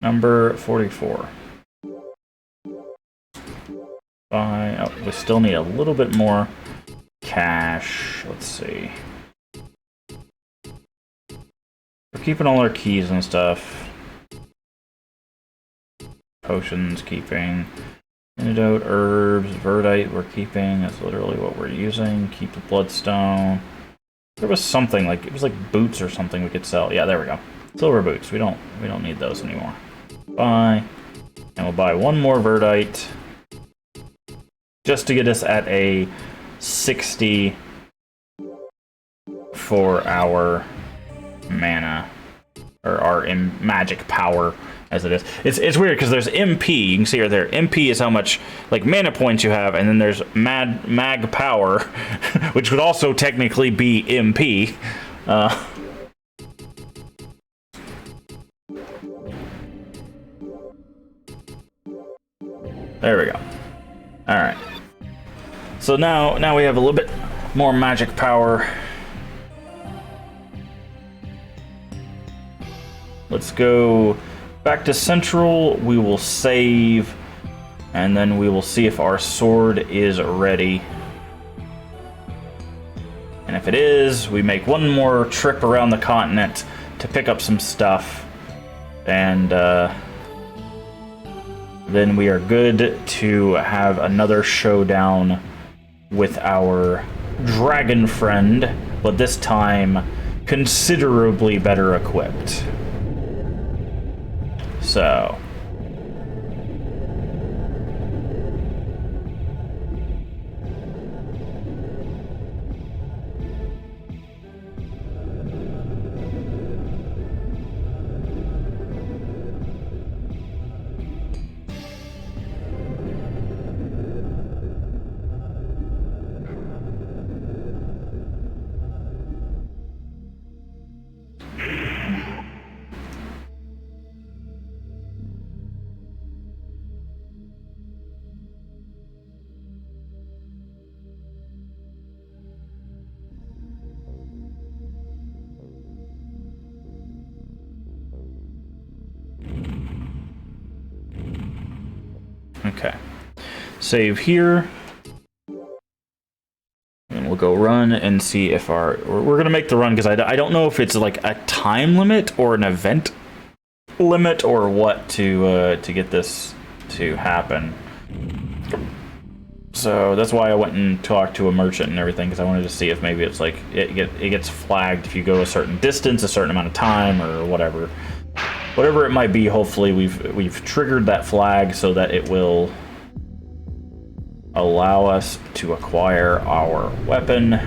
Number 44. Oh, we still need a little bit more cash. Let's see. We're keeping all our keys and stuff. Potions, keeping. Antidote, herbs, verdite, we're keeping. That's literally what we're using. Keep the bloodstone. There was something like it was like boots or something we could sell. Yeah, there we go. Silver boots. We don't need those anymore. Buy. And we'll buy one more verdite. Just to get us at a 60 for our mana. Or our magic power, as it is. It's weird because there's MP. You can see right there. MP is how much like mana points you have, and then there's mag power, which would also technically be MP. There we go. All right. So now we have a little bit more magic power. Let's go back to Central. We will save, and then we will see if our sword is ready. And if it is, we make one more trip around the continent to pick up some stuff. And then we are good to have another showdown with our dragon friend, but this time considerably better equipped. So okay, save here, and we'll go run and see if we're gonna make the run because I don't know if it's like a time limit or an event limit or what to get this to happen. So that's why I went and talked to a merchant and everything, because I wanted to see if maybe it's like it gets flagged if you go a certain distance, a certain amount of time, or whatever. Whatever it might be, hopefully we've triggered that flag so that it will allow us to acquire our weapon.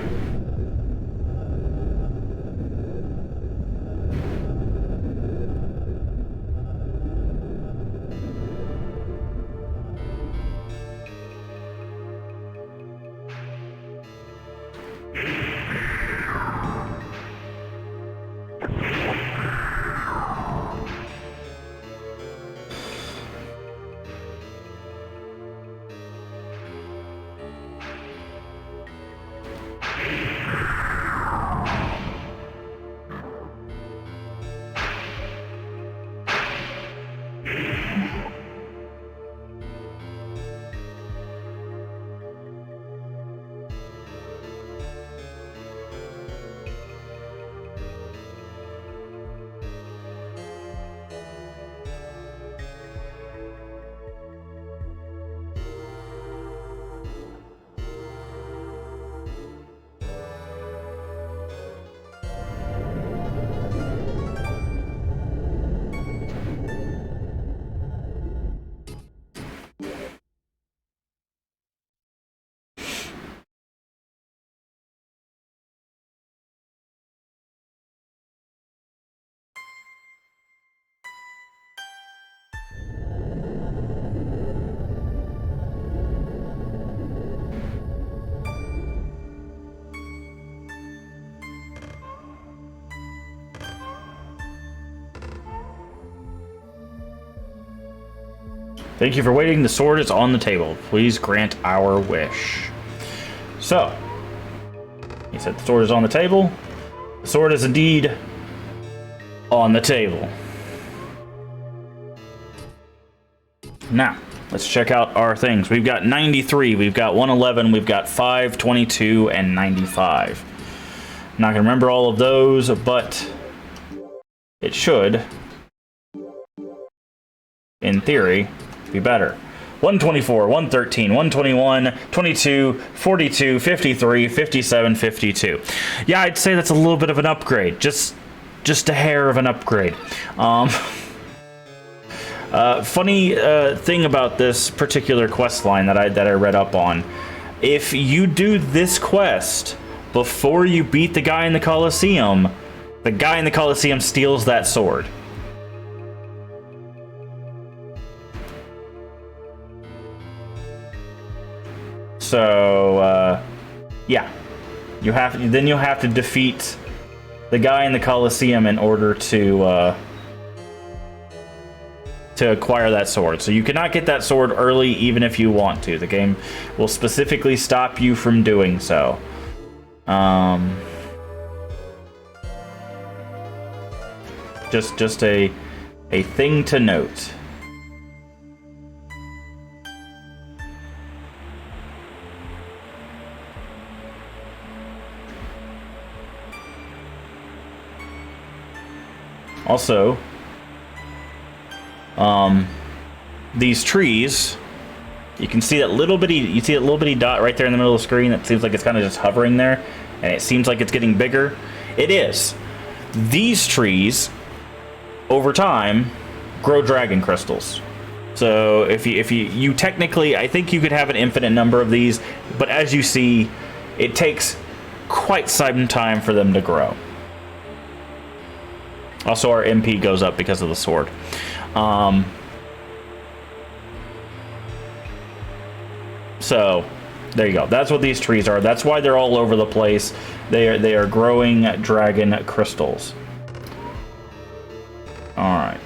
Thank you for waiting. The sword is on the table. Please grant our wish. So, he said the sword is on the table. The sword is indeed on the table. Now, let's check out our things. We've got 93, we've got 111, we've got 5, 22, and 95. I'm not going to remember all of those, but it should, in theory, be better. 124, 113, 121, 22, 42, 53, 57, 52. Yeah, I'd say that's a little bit of an upgrade. Just a hair of an upgrade. Funny thing about this particular quest line that I read up on. If you do this quest before you beat the guy in the Colosseum steals that sword. So, yeah. You'll have to defeat the guy in the Colosseum in order to acquire that sword. So you cannot get that sword early even if you want to. The game will specifically stop you from doing so. Just a thing to note. Also, these trees, you can see that little bitty dot right there in the middle of the screen that seems like it's kind of just hovering there, and it seems like it's getting bigger. It is. These trees, over time, grow dragon crystals. So if you technically, I think you could have an infinite number of these, but as you see, it takes quite some time for them to grow. Also, our MP goes up because of the sword. So, there you go. That's what these trees are. That's why they're all over the place. They are growing dragon crystals. Alright.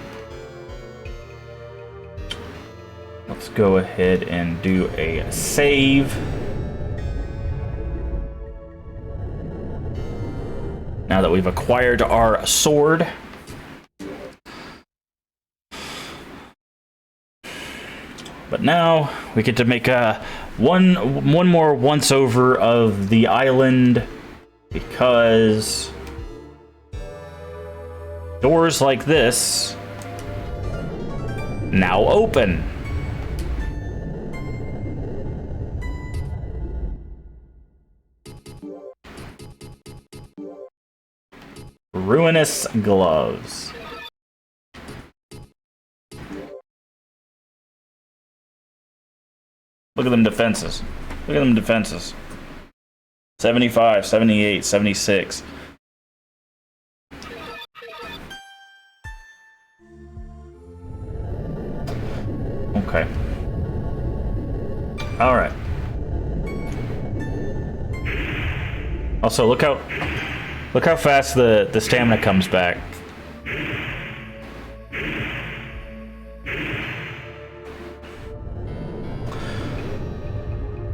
Let's go ahead and do a save. Now that we've acquired our sword. But now we get to make one more once over of the island, because doors like this now open. Ruinous gloves. Look at them defenses. Look at them defenses. 75, 78, 76. Okay. All right. Also, look how fast the stamina comes back.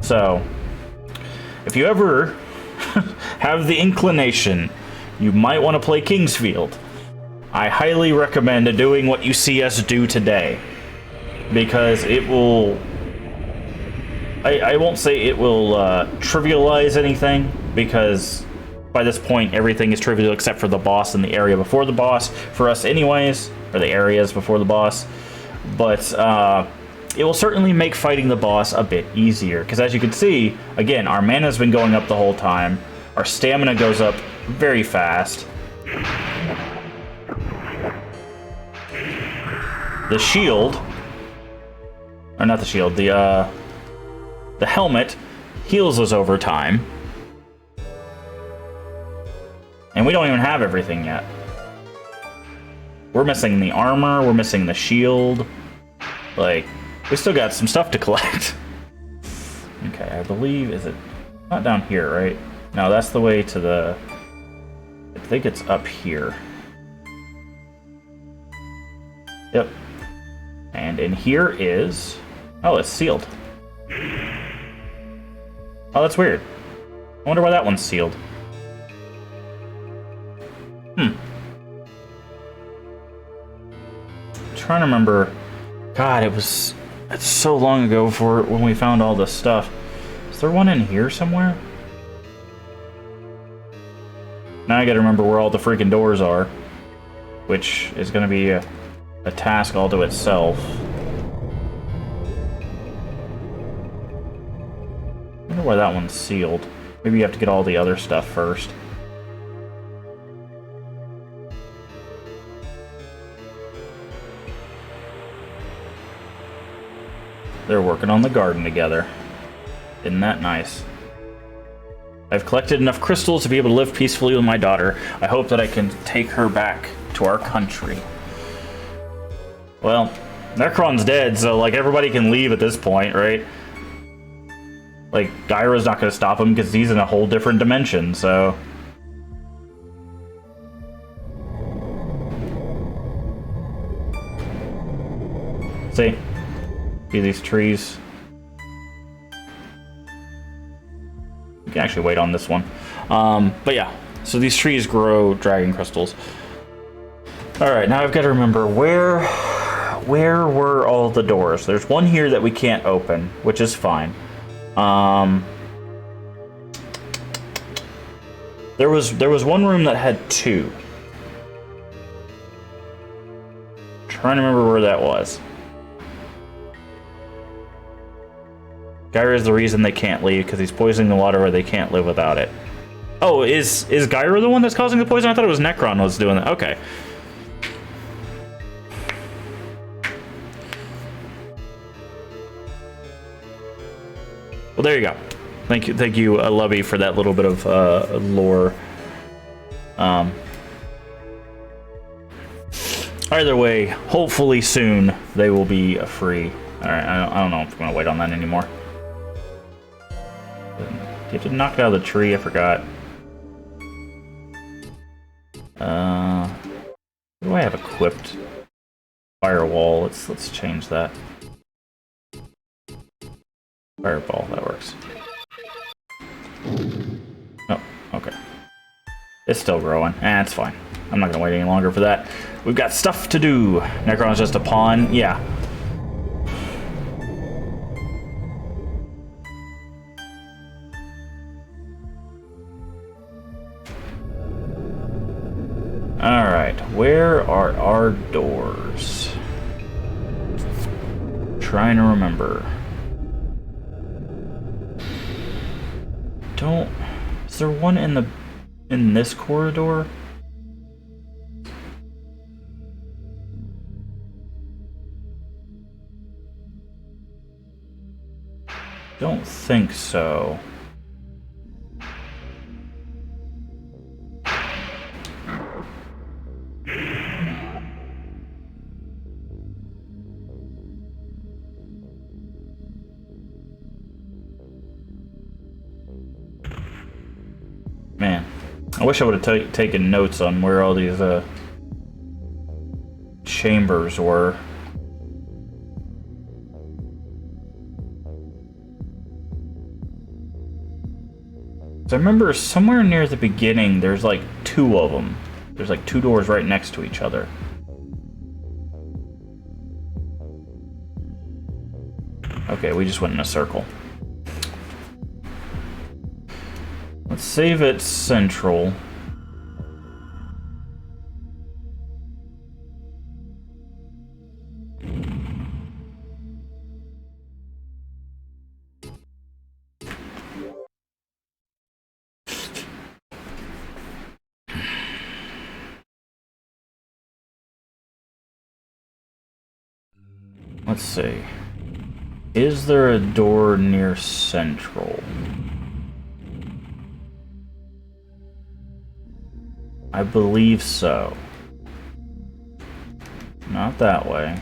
So, if you ever have the inclination, you might want to play Kingsfield. I highly recommend doing what you see us do today, because it will... I won't say it will trivialize anything, because by this point everything is trivial except for the boss and the area before the boss, for us anyways, or the areas before the boss. But it will certainly make fighting the boss a bit easier, because as you can see, again, our mana's been going up the whole time, our stamina goes up very fast. The shield, or not the shield, the helmet heals us over time. And we don't even have everything yet. We're missing the armor, we're missing the shield. Like, we still got some stuff to collect. Okay, I believe, is it not down here, right? No, that's the way to the... I think it's up here. Yep. And in here is... Oh, it's sealed. Oh, that's weird. I wonder why that one's sealed. I'm trying to remember... God, it's so long ago before when we found all this stuff. Is there one in here somewhere? Now I gotta remember where all the freaking doors are. Which is gonna be a task all to itself. I wonder why that one's sealed. Maybe you have to get all the other stuff first. They're working on the garden together. Isn't that nice? I've collected enough crystals to be able to live peacefully with my daughter. I hope that I can take her back to our country. Well, Necron's dead, so like everybody can leave at this point, right? Like, Gyra's not gonna stop him because he's in a whole different dimension, so... See these trees? You can actually wait on this one. But yeah, so these trees grow dragon crystals. Alright, now I've got to remember where were all the doors? There's one here that we can't open, which is fine. There was one room that had two. Trying to remember where that was. Gyra is the reason they can't leave, because he's poisoning the water where they can't live without it. Oh, is Gyra the one that's causing the poison? I thought it was Necron was doing that. Okay. Well, there you go. Thank you, Lubby, for that little bit of lore. Either way, hopefully soon they will be free. All right, I don't know if I'm gonna wait on that anymore. Do you have to knock it out of the tree? I forgot. What do I have equipped? Firewall. Let's change that. Fireball. That works. Oh, okay. It's still growing. It's fine. I'm not gonna wait any longer for that. We've got stuff to do. Necron's just a pawn. Yeah. Alright, where are our doors? Trying to remember. Is there one in this corridor? Don't think so. Man, I wish I would have taken notes on where all these chambers were. So I remember somewhere near the beginning, there's like two of them. There's like two doors right next to each other. Okay, we just went in a circle. Let's save it central. Let's see. Is there a door near central? I believe so. Not that way.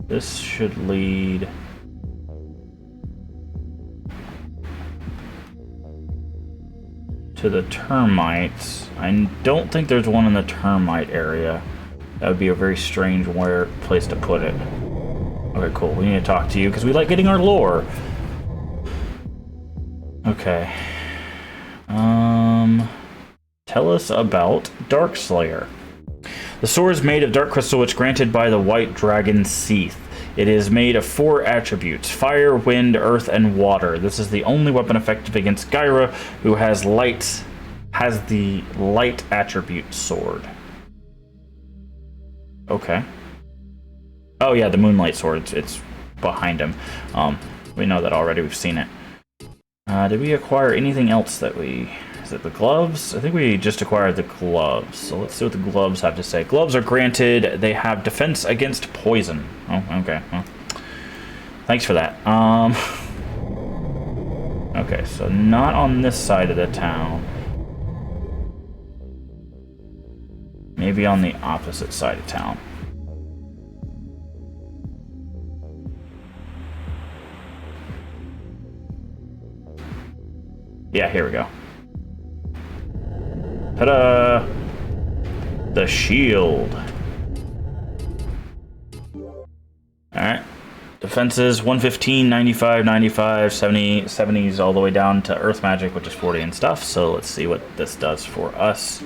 This should lead... to the termites. I don't think there's one in the termite area. That would be a very strange place to put it. Okay, cool. We need to talk to you because we like getting our lore. Okay. Tell us about Darkslayer. The sword is made of dark crystal, which granted by the white dragon Seath. It is made of 4 attributes: fire, wind, earth, and water. This is the only weapon effective against Gyra, who has the light attribute sword. Okay. Oh yeah, the moonlight sword. It's behind him. We know that already. We've seen it. Did we acquire anything else that we... Is it the gloves? I think we just acquired the gloves. So let's see what the gloves have to say. Gloves are granted. They have defense against poison. Oh, okay. Well, thanks for that. Okay, so not on this side of the town. Maybe on the opposite side of town. Yeah, here we go. Ta-da! The shield. Alright. Defenses 115, 95, 95, 70, 70s all the way down to earth magic, which is 40 and stuff. So let's see what this does for us.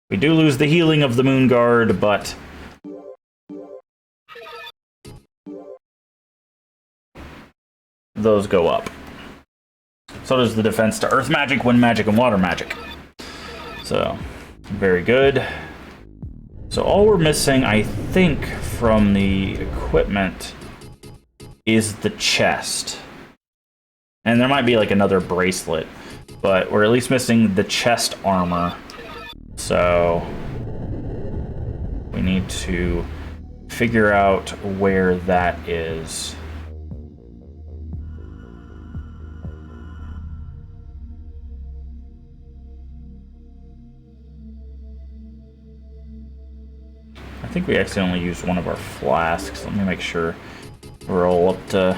We do lose the healing of the moon guard, but those go up. So does the defense to earth magic, wind magic, and water magic. So, very good. So all we're missing, I think, from the equipment is the chest. And there might be like another bracelet, but we're at least missing the chest armor. So we need to figure out where that is. I think we accidentally used one of our flasks. Let me make sure we're all up to...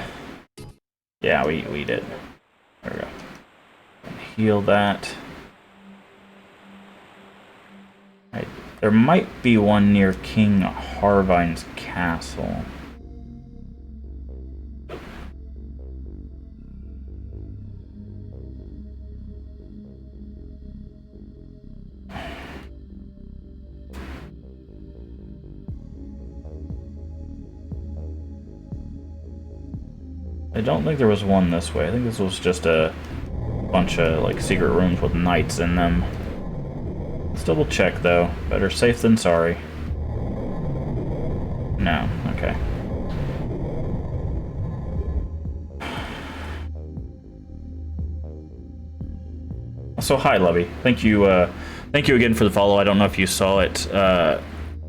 Yeah, we did. There we go. And heal that. Right. There might be one near King Harvine's castle. I don't think there was one this way. I think this was just a bunch of like secret rooms with knights in them. Let's double check though. Better safe than sorry. No, okay. So hi, Levy. Thank you again for the follow. I don't know if you saw it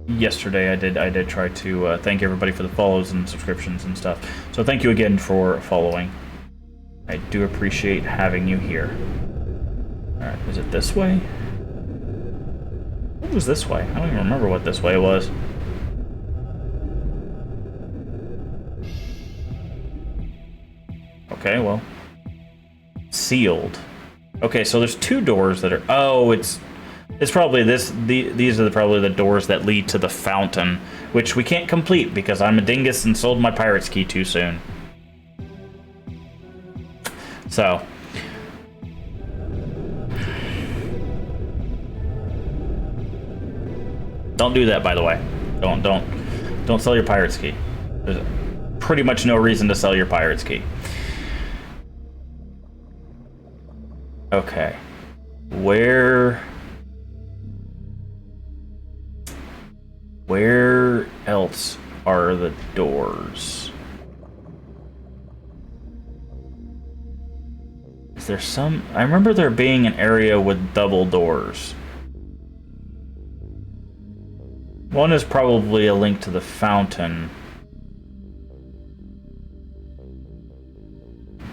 yesterday. I did try to thank everybody for the follows and subscriptions and stuff. So thank you again for following. I do appreciate having you here. Alright, is it this way? What was this way? I don't even remember what this way was. Okay, well. Sealed. Okay, so there's 2 doors that are... Oh, it's probably this. These are probably the doors that lead to the fountain, which we can't complete because I'm a dingus and sold my pirate's key too soon. So, don't do that, by the way. Don't sell your pirate's key. There's pretty much no reason to sell your pirate's key. Okay, where else are the doors? Is there some... I remember there being an area with double doors. One is probably a link to the fountain.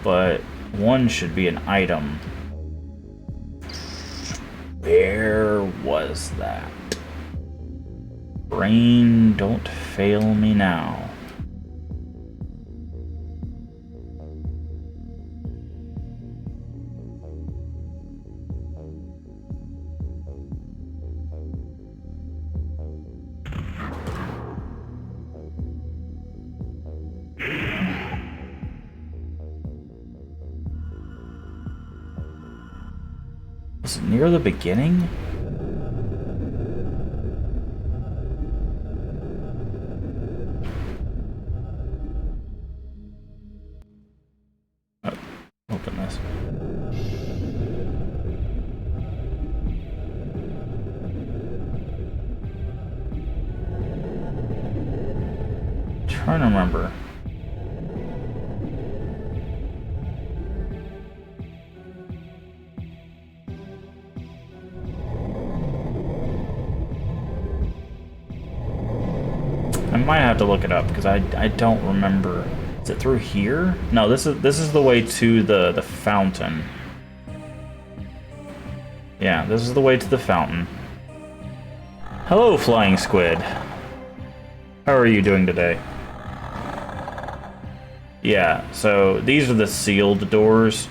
But one should be an item. Where was that? Brain, don't fail me now. Was it near the beginning? Oh, open this. Trying to remember. I might have to look it up because I don't remember. Is it through here? No, this is the way to the fountain. Yeah, this is the way to the fountain. Hello, flying squid. How are you doing today? Yeah, so these are the sealed doors.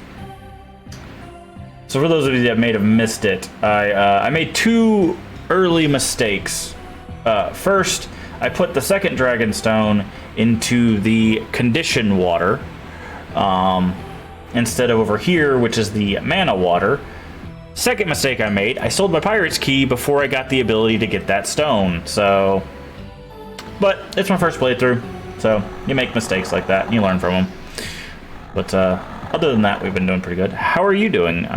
So for those of you that may have missed it, I made two early mistakes. First, I put the second dragon stone into the condition water instead of over here, which is the mana water. Second mistake I made, I sold my pirate's key before I got the ability to get that stone. So, but it's my first playthrough, so you make mistakes like that and you learn from them. But other than that, we've been doing pretty good. How are you doing?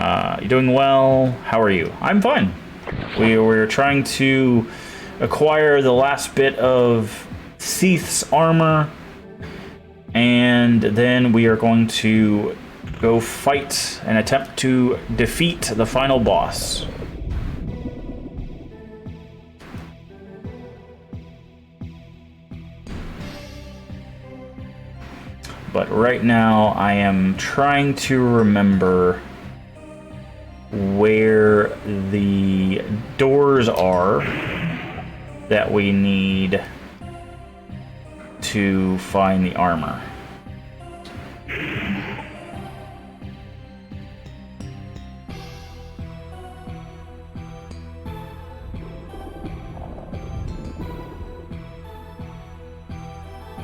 You doing well? How are you? I'm fine. We're trying to acquire the last bit of Seath's armor, and then we are going to go fight and attempt to defeat the final boss. But right now I am trying to remember where the doors are that we need to find the armor.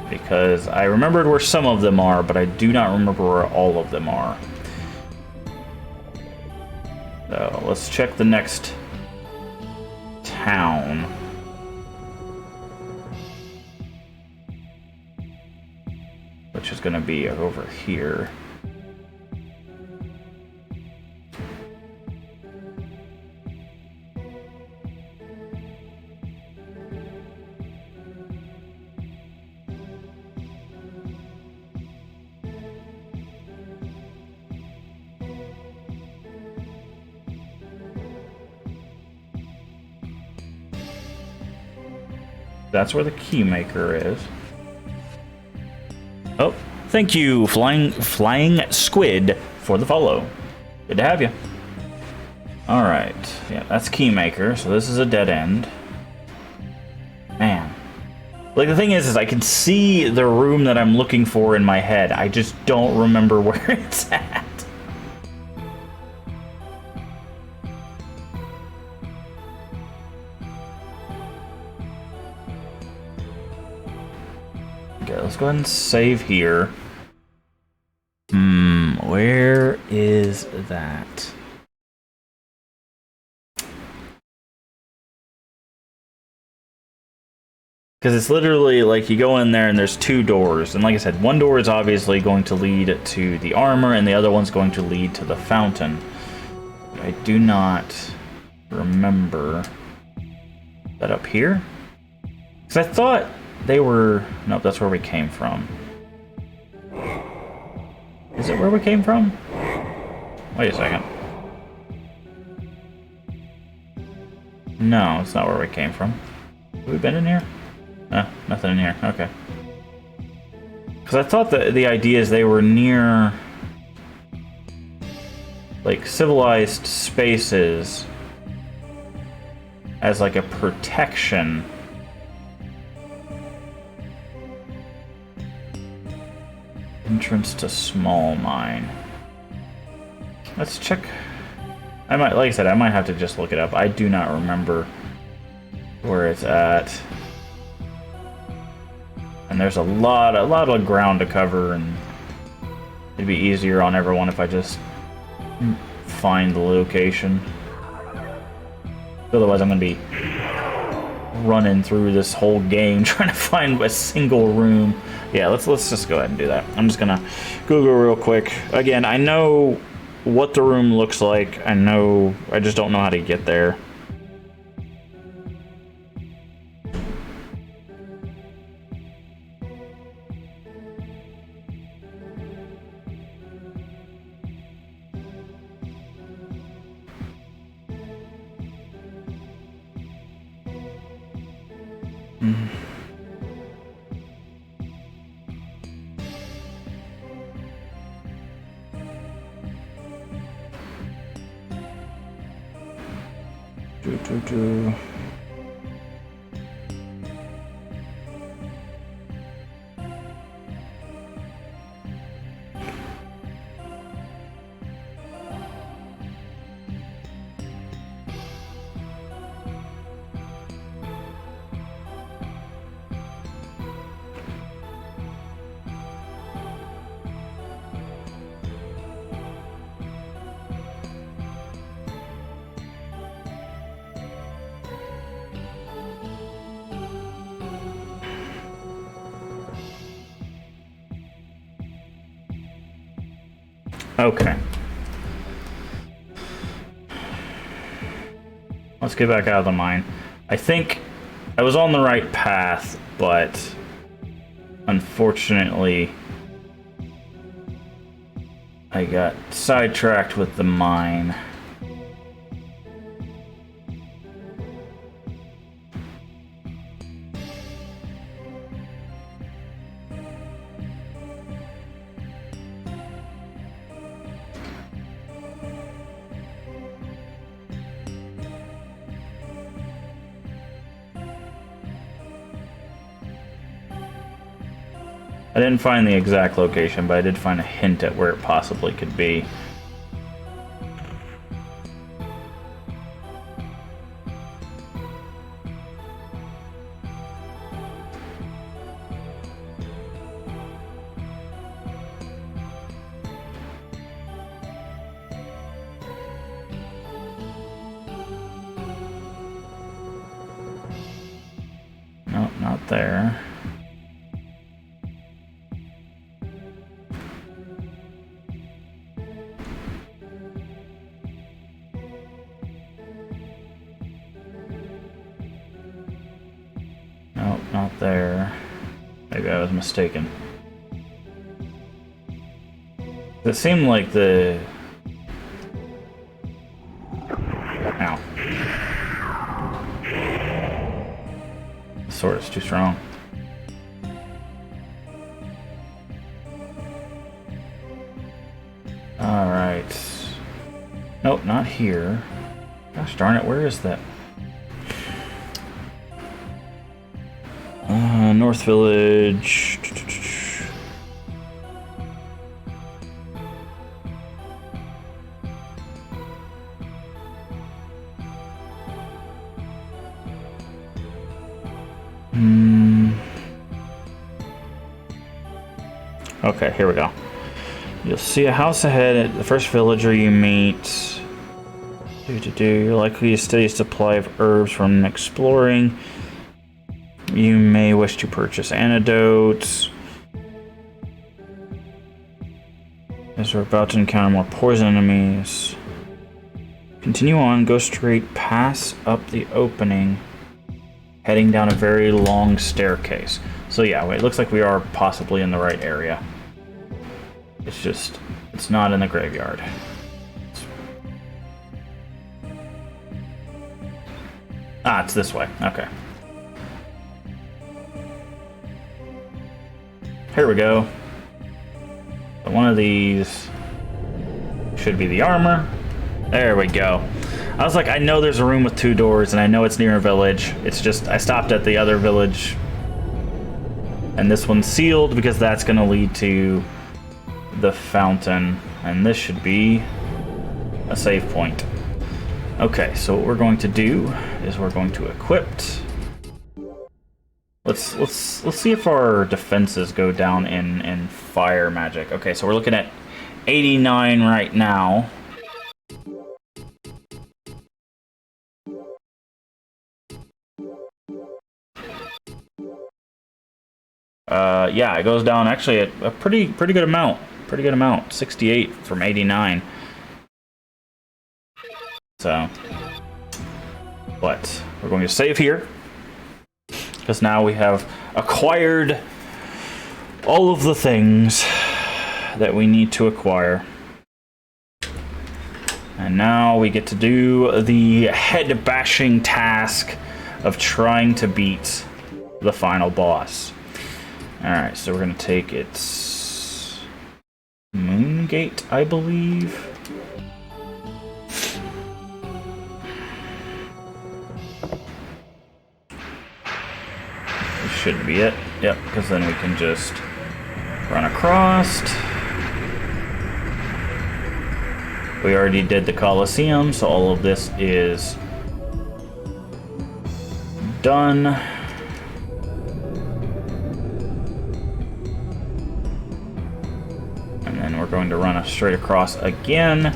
Because I remembered where some of them are, but I do not remember where all of them are. So let's check the next town. Which is going to be over here. That's where the keymaker is. Oh, thank you, flying squid, for the follow. Good to have you. All right, yeah, that's keymaker. So this is a dead end. Man, like the thing is I can see the room that I'm looking for in my head. I just don't remember where it's at. Okay, let's go ahead and save here. Where is that? Because it's literally like you go in there and there's two doors. And like I said, one door is obviously going to lead to the armor and the other one's going to lead to the fountain. I do not remember that up here. Because I thought they were... Nope, that's where we came from. Is it where we came from? Wait a second. No, it's not where we came from. Have we been in here? No, nothing in here. Okay. Because I thought that the idea is they were near... like, civilized spaces as, like, a protection. Entrance to small mine. Let's check. I might, like I said, I might have to just look it up. I do not remember where it's at. And there's a lot of ground to cover, and it'd be easier on everyone if I just find the location. Otherwise, I'm gonna be running through this whole game trying to find a single room. Yeah, let's just go ahead and do that. I'm just gonna Google real quick. Again, I know what the room looks like. I just don't know how to get there. Okay. Let's get back out of the mine. I think I was on the right path, but unfortunately I got sidetracked with the mine. I didn't find the exact location, but I did find a hint at where it possibly could be. Nope, not there. Nope, not there. Maybe I was mistaken. It seemed like the... Ow. The sword is too strong. Alright. Nope, not here. Gosh darn it, where is that? North Village. Okay, here we go. You'll see a house ahead at the first villager you meet. You're likely to steady supply of herbs from exploring. You may wish to purchase antidotes. As we're about to encounter more poison enemies. Continue on, go straight, pass up the opening, heading down a very long staircase. So yeah, it looks like we are possibly in the right area. It's just, it's not in the graveyard. It's this way, okay. Here we go. So one of these should be the armor. There we go. I was like, I know there's a room with 2 doors, and I know it's near a village. It's just, I stopped at the other village. And this one's sealed because that's going to lead to the fountain. And this should be a save point. Okay, so what we're going to do is we're going to equip. Let's see if our defenses go down in fire magic. Okay, so we're looking at 89 right now. Yeah, it goes down actually a pretty good amount. Pretty good amount. 68 from 89. So, but we're going to save here because now we have acquired all of the things that we need to acquire. And now we get to do the head-bashing task of trying to beat the final boss. Alright, so we're going to take its Moongate, I believe. This should be it. Yep, because then we can just run across. We already did the Colosseum, so all of this is done. And then we're going to run straight across again,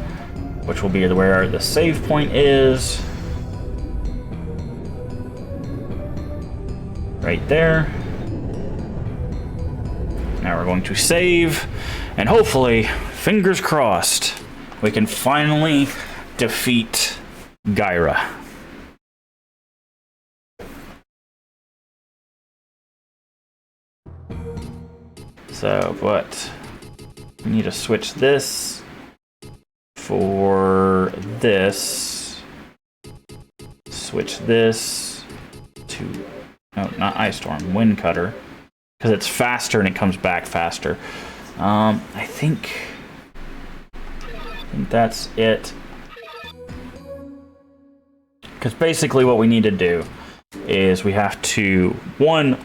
which will be where the save point is. Right there. Now we're going to save, and hopefully, fingers crossed, we can finally defeat Gyra. So, but we need to switch this for this. Switch this to, no, not Ice Storm, Wind Cutter, because it's faster and it comes back faster. I think that's it. Because basically what we need to do is we have to, one,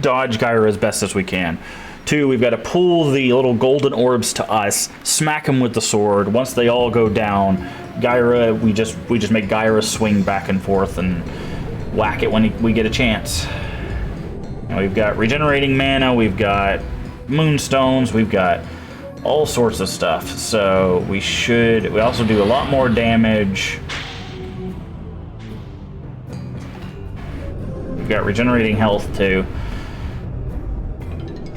dodge Gyra as best as we can. Two, we've got to pull the little golden orbs to us, smack them with the sword. Once they all go down, Gyra, we just make Gyra swing back and forth and whack it when we get a chance. And we've got regenerating mana, we've got moonstones, we've got all sorts of stuff. So we also do a lot more damage. We've got regenerating health too.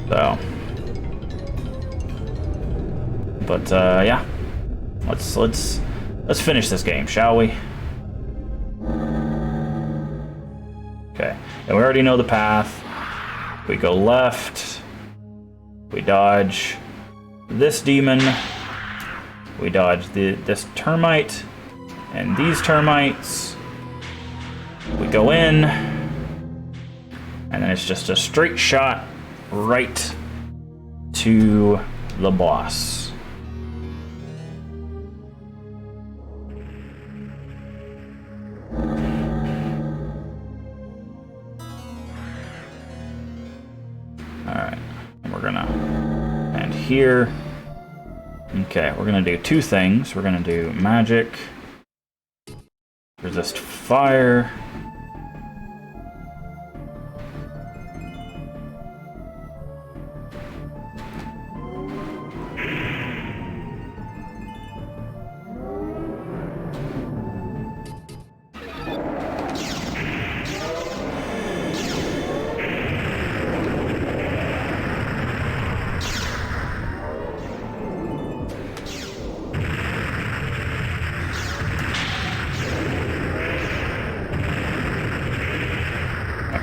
So, but yeah, let's finish this game, shall we? Okay, and we already know the path. We go left. We dodge this demon. We dodge this termite and these termites. We go in, and then it's just a straight shot right to the boss. Alright, and we're gonna end here. Okay, we're gonna do two things. We're gonna do magic, resist fire.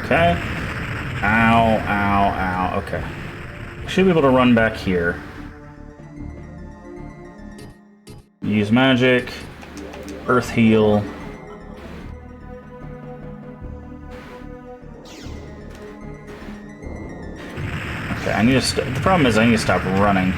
Okay. Ow, ow, ow. Okay. Should be able to run back here. Use magic. Earth heal. Okay, I need to the problem is I need to stop running.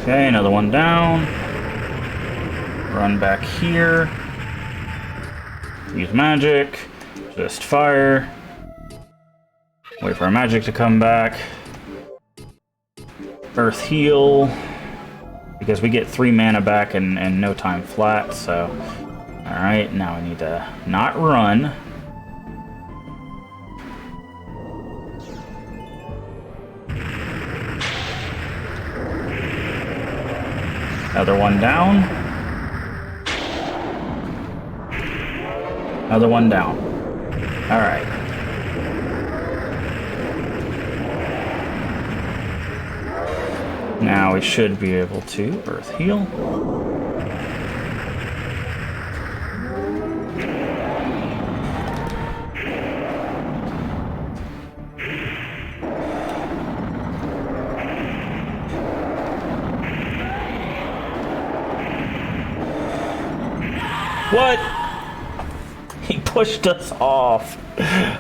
Okay, another one down. Run back here. Use magic. Just fire. Wait for our magic to come back. Earth heal. because we get 3 mana back in no time flat, so... Alright, now we need to not run. Another one down. Another one down. Alright. Now we should be able to Earth Heal. What? He pushed us off.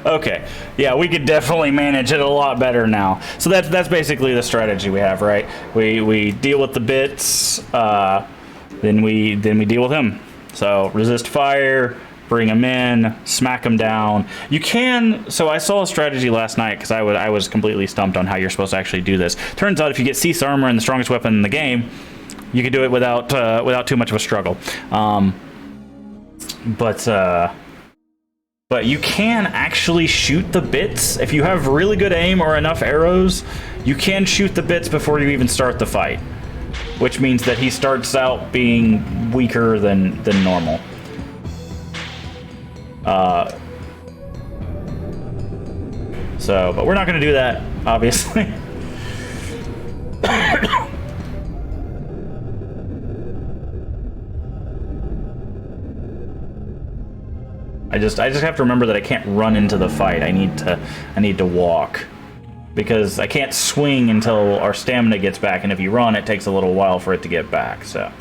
Okay, yeah, we could definitely manage it a lot better now. So that's basically the strategy we have, right? We deal with the bits, then we deal with him. So resist fire, bring him in, smack him down. You can. So I saw a strategy last night because I was completely stumped on how you're supposed to actually do this. Turns out if you get Cease Armor and the strongest weapon in the game, you can do it without too much of a struggle. But you can actually shoot the bits. If you have really good aim or enough arrows, you can shoot the bits before you even start the fight. Which means that he starts out being weaker than normal. But we're not going to do that, obviously. I just have to remember that I can't run into the fight. I need to walk, because I can't swing until our stamina gets back, and if you run, it takes a little while for it to get back. So,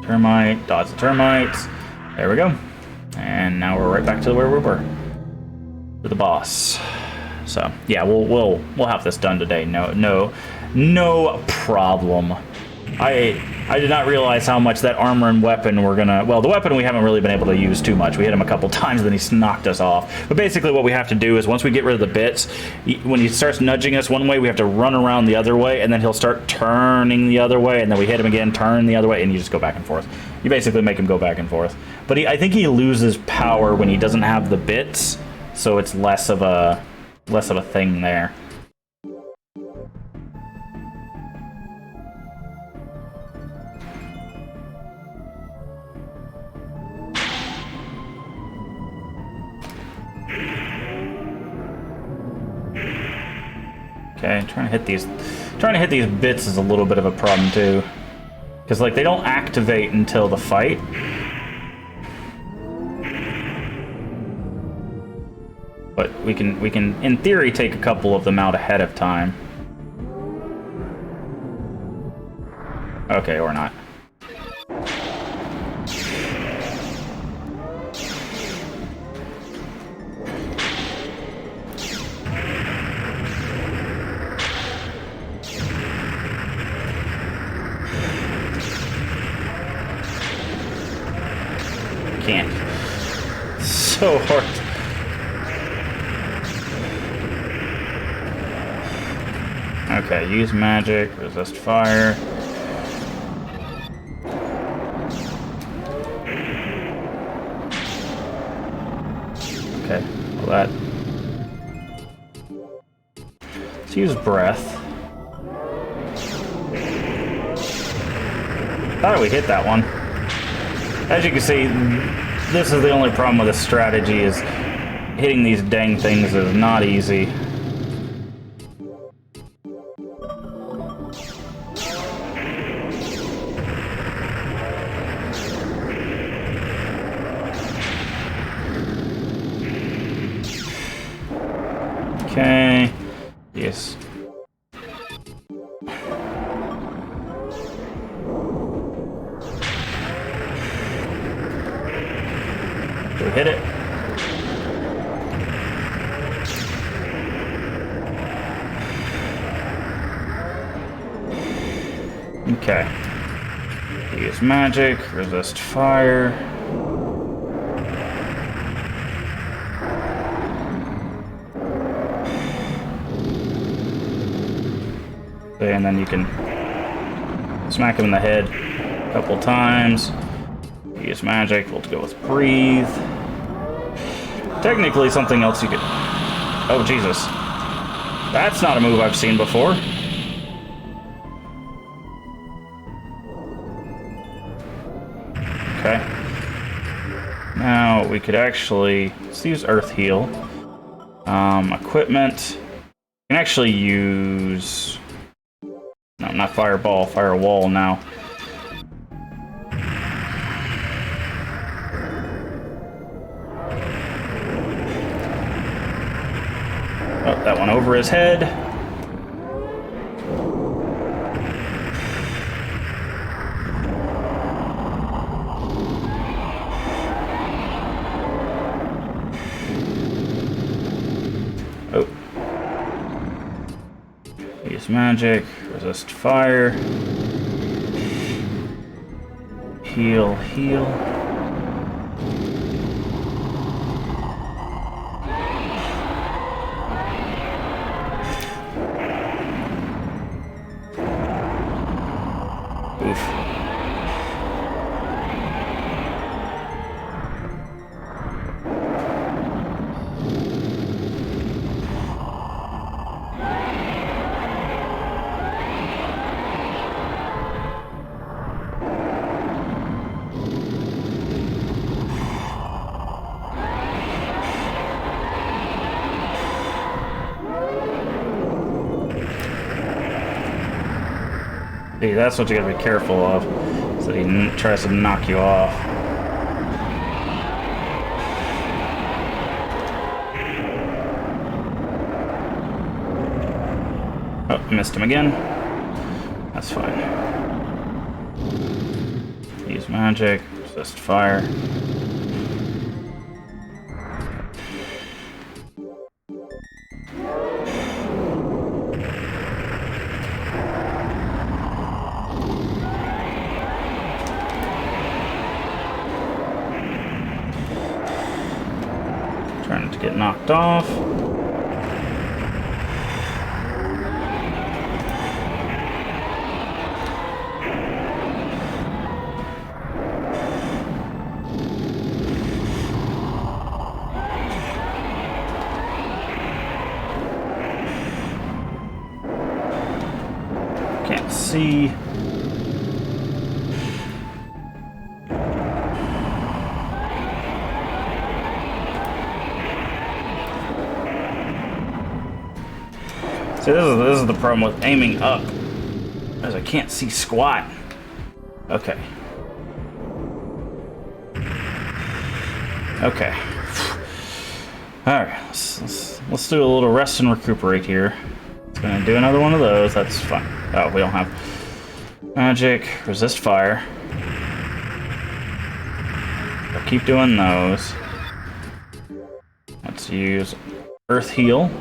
termite, dodge the termites. There we go, and now we're right back to where we were, to the boss. So yeah, we'll have this done today. No problem. I did not realize how much that armor and weapon were gonna... Well, the weapon we haven't really been able to use too much. We hit him a couple times, then he knocked us off. But basically what we have to do is once we get rid of the bits, when he starts nudging us one way, we have to run around the other way, and then he'll start turning the other way, and then we hit him again, turn the other way, and you just go back and forth. You basically make him go back and forth. But I think he loses power when he doesn't have the bits, so it's less of a thing there. Okay, trying to hit these bits is a little bit of a problem too, because like they don't activate until the fight. But we can in theory take a couple of them out ahead of time. Okay, or not. Can't. So hard. Okay, use magic, resist fire. Okay, well that. Let's use breath. Thought we hit that one. As you can see, this is the only problem with this strategy, is hitting these dang things is not easy. Okay, yes. We hit it. Okay. Use magic, resist fire. Okay, and then you can smack him in the head a couple times. Use magic. We'll go with breathe. Technically, something else you could... Oh, Jesus. That's not a move I've seen before. Okay. Now, we could actually... Let's use Earth Heal. Equipment. You can actually use... No, not Fireball. Firewall now. Oh, that one over his head. Oh. Use magic, resist fire. Heal, heal. See, that's what you gotta be careful of, so he tries to knock you off. Oh, missed him again. That's fine. Use magic, resist fire. Trying to get knocked off. Can't see. See, this is the problem with aiming up, as I can't see squat. Okay. Okay. All right. Let's do a little rest and recuperate here. It's gonna do another one of those. That's fine. Oh, we don't have magic. Resist fire. I'll keep doing those. Let's use Earth Heal.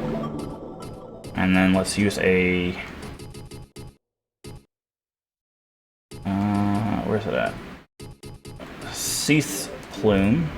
And then let's use a... where's it at? Seath Plume.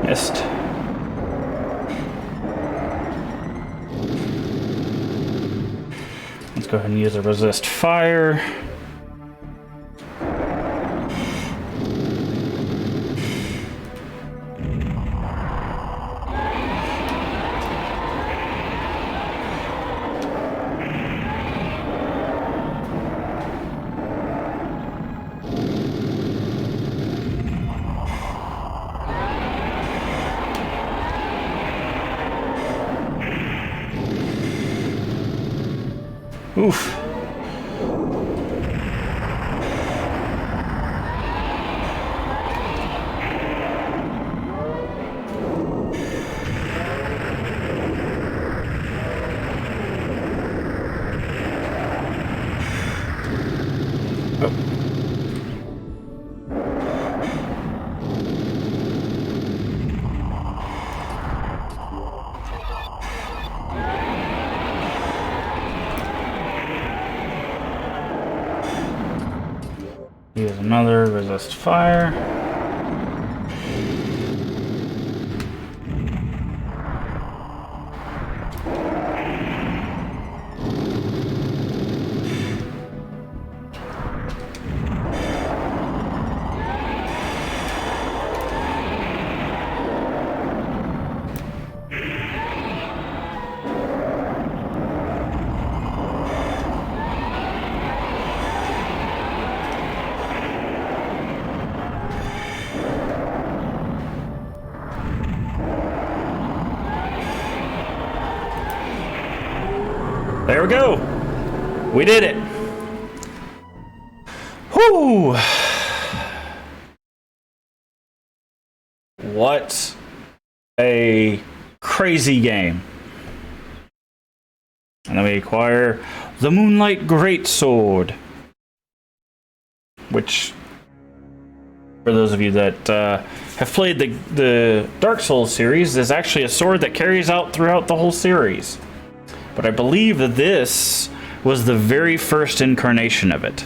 Missed. Let's go ahead and use a resist fire. Oof. Here's another resist fire. There we go. We did it. Whoo! What a crazy game. And then we acquire the Moonlight Greatsword, which, for those of you that have played the Dark Souls series, is actually a sword that carries out throughout the whole series. But I believe that this was the very first incarnation of it.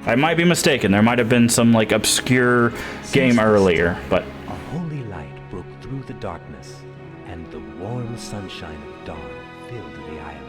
I might be mistaken. There might have been some like obscure game earlier, but a holy light broke through the darkness, and the warm sunshine of dawn filled the island.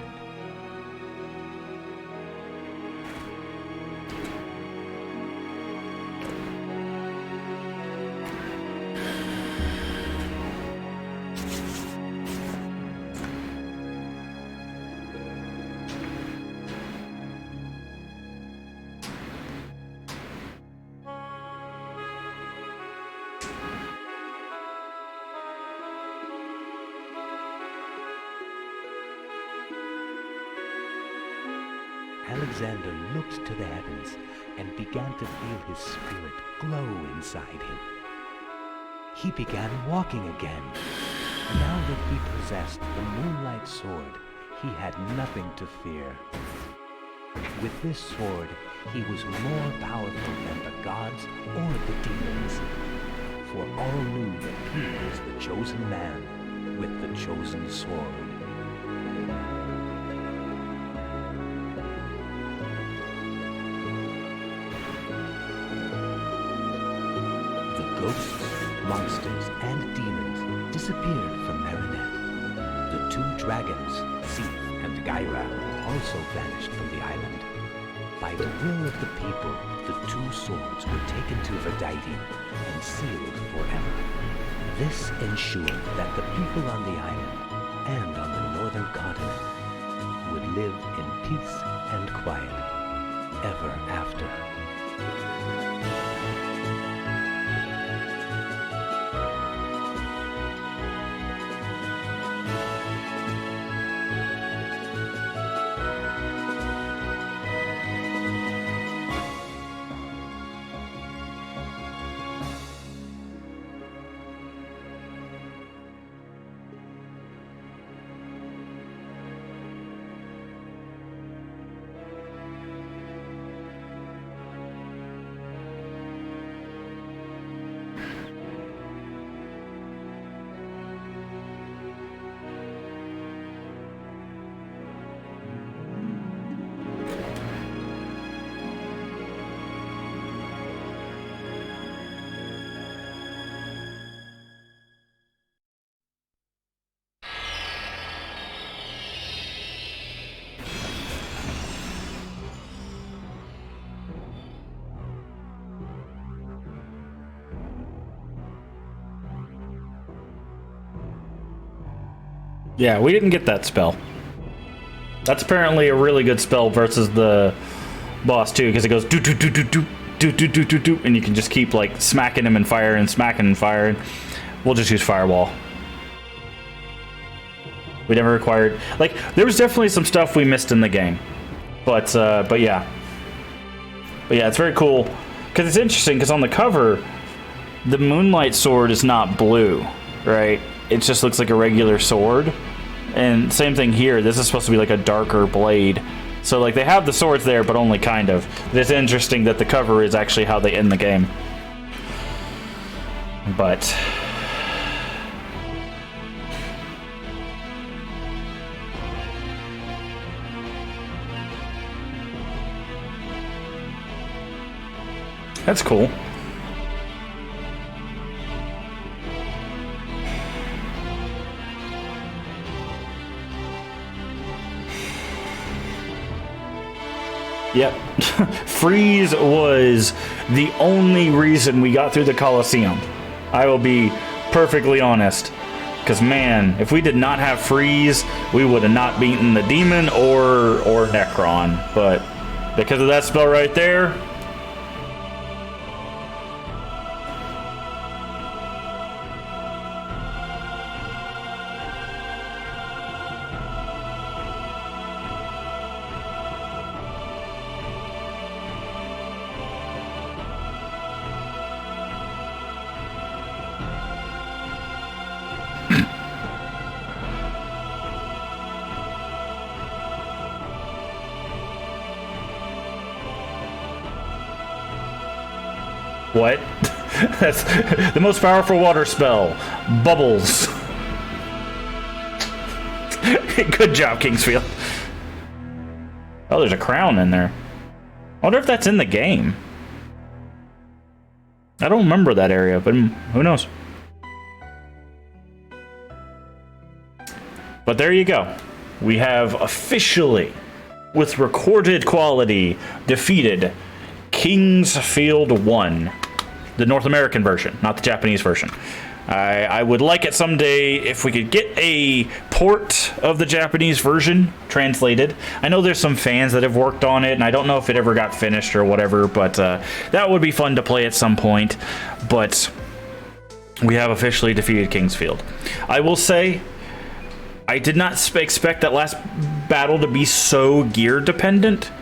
Alexander looked to the heavens and began to feel his spirit glow inside him. He began walking again. Now that he possessed the Moonlight Sword, he had nothing to fear. With this sword, he was more powerful than the gods or the demons, for all knew that he was the chosen man with the chosen sword. Ghosts, monsters, and demons disappeared from Marinette. The two dragons, Seath and Gyra, also vanished from the island. By the will of the people, the two swords were taken to Verdighting and sealed forever. This ensured that the people on the island and on the northern continent would live in peace and quiet ever after. yeah, we didn't get that spell. That's apparently a really good spell versus the boss too, because it goes do do do do do do do do do do, and you can just keep like smacking him and firing, smacking and firing. We'll just use Fireball. We never required, like, there was definitely some stuff we missed in the game. But yeah. But yeah, it's very cool. Because it's interesting, because on the cover, the Moonlight Sword is not blue, right? It just looks like a regular sword. And same thing here. This is supposed to be like a darker blade. So like they have the swords there, but only kind of. It's interesting that the cover is actually how they end the game. But that's cool. Yep. Freeze was the only reason we got through the Colosseum. I will be perfectly honest. Because, man, if we did not have Freeze, we would have not beaten the Demon or Necron. But because of that spell right there... What? That's the most powerful water spell. Bubbles. Good job, Kingsfield. Oh, there's a crown in there. I wonder if that's in the game. I don't remember that area, but who knows? But there you go. We have officially, with recorded quality, defeated Kingsfield 1. The North American version, not the Japanese version. I would like it someday if we could get a port of the Japanese version translated. I know there's some fans that have worked on it, and I don't know if it ever got finished or whatever, but that would be fun to play at some point. But we have officially defeated Kingsfield. I will say, I did not expect that last battle to be so gear dependent,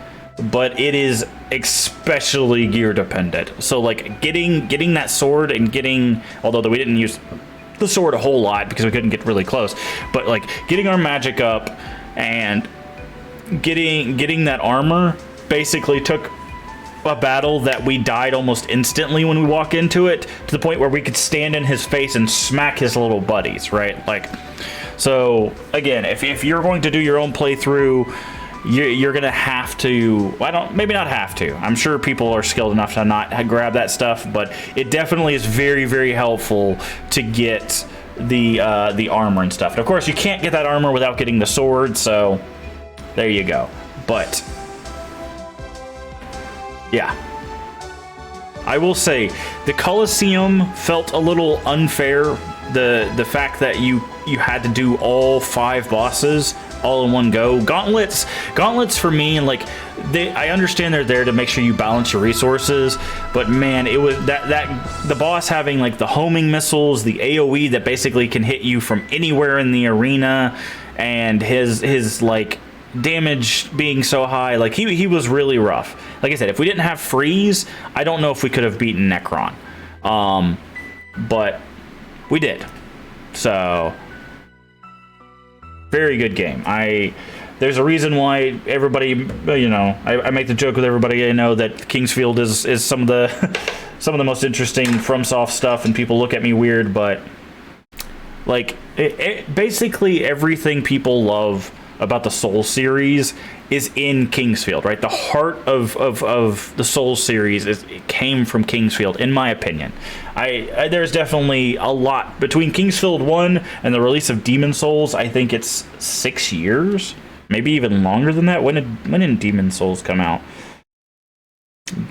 but it is especially gear dependent. So like getting that sword and getting, although we didn't use the sword a whole lot because we couldn't get really close, but like getting our magic up and getting that armor basically took a battle that we died almost instantly when we walk into it, to the point where we could stand in his face and smack his little buddies, right? Like, so again, if you're going to do your own playthrough, you're gonna have to, maybe not have to, I'm sure people are skilled enough to not grab that stuff, but it definitely is very, very helpful to get the armor and stuff. And of course you can't get that armor without getting the sword, so there you go. But yeah, I will say the Colosseum felt a little unfair. The fact that you had to do all 5 bosses all in one go. Gauntlets for me, and like I understand they're there to make sure you balance your resources, but man, it was that the boss having like the homing missiles, the AoE that basically can hit you from anywhere in the arena, and his like damage being so high, like he was really rough. Like I said, if we didn't have Freeze, I don't know if we could have beaten Necron, but we did. So very good game. There's a reason why everybody, you know, I make the joke with everybody I know that Kingsfield is some of the most interesting FromSoft stuff, and people look at me weird, but like basically everything people love about the Soul series is in Kingsfield, right? The heart of the Soul series it came from Kingsfield, in my opinion. There's definitely a lot between Kingsfield 1 and the release of Demon Souls. I think it's 6 years, maybe even longer than that. When did Demon Souls come out?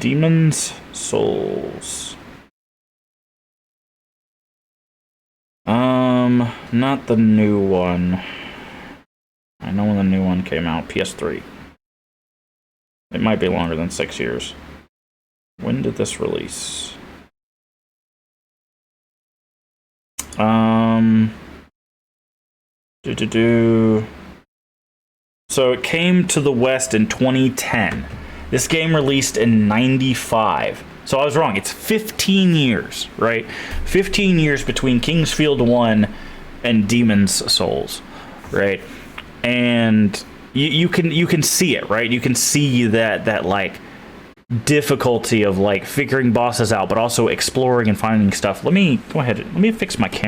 Demon's Souls. Not the new one. I know when the new one came out, PS3. It might be longer than 6 years. When did this release? So it came to the West in 2010. This game released in 95. So I was wrong. It's 15 years, right? 15 years between Kingsfield 1 and Demon's Souls, right? And you can see it, right? You can see that like difficulty of like figuring bosses out, but also exploring and finding stuff. Let me go ahead. Let me fix my camera.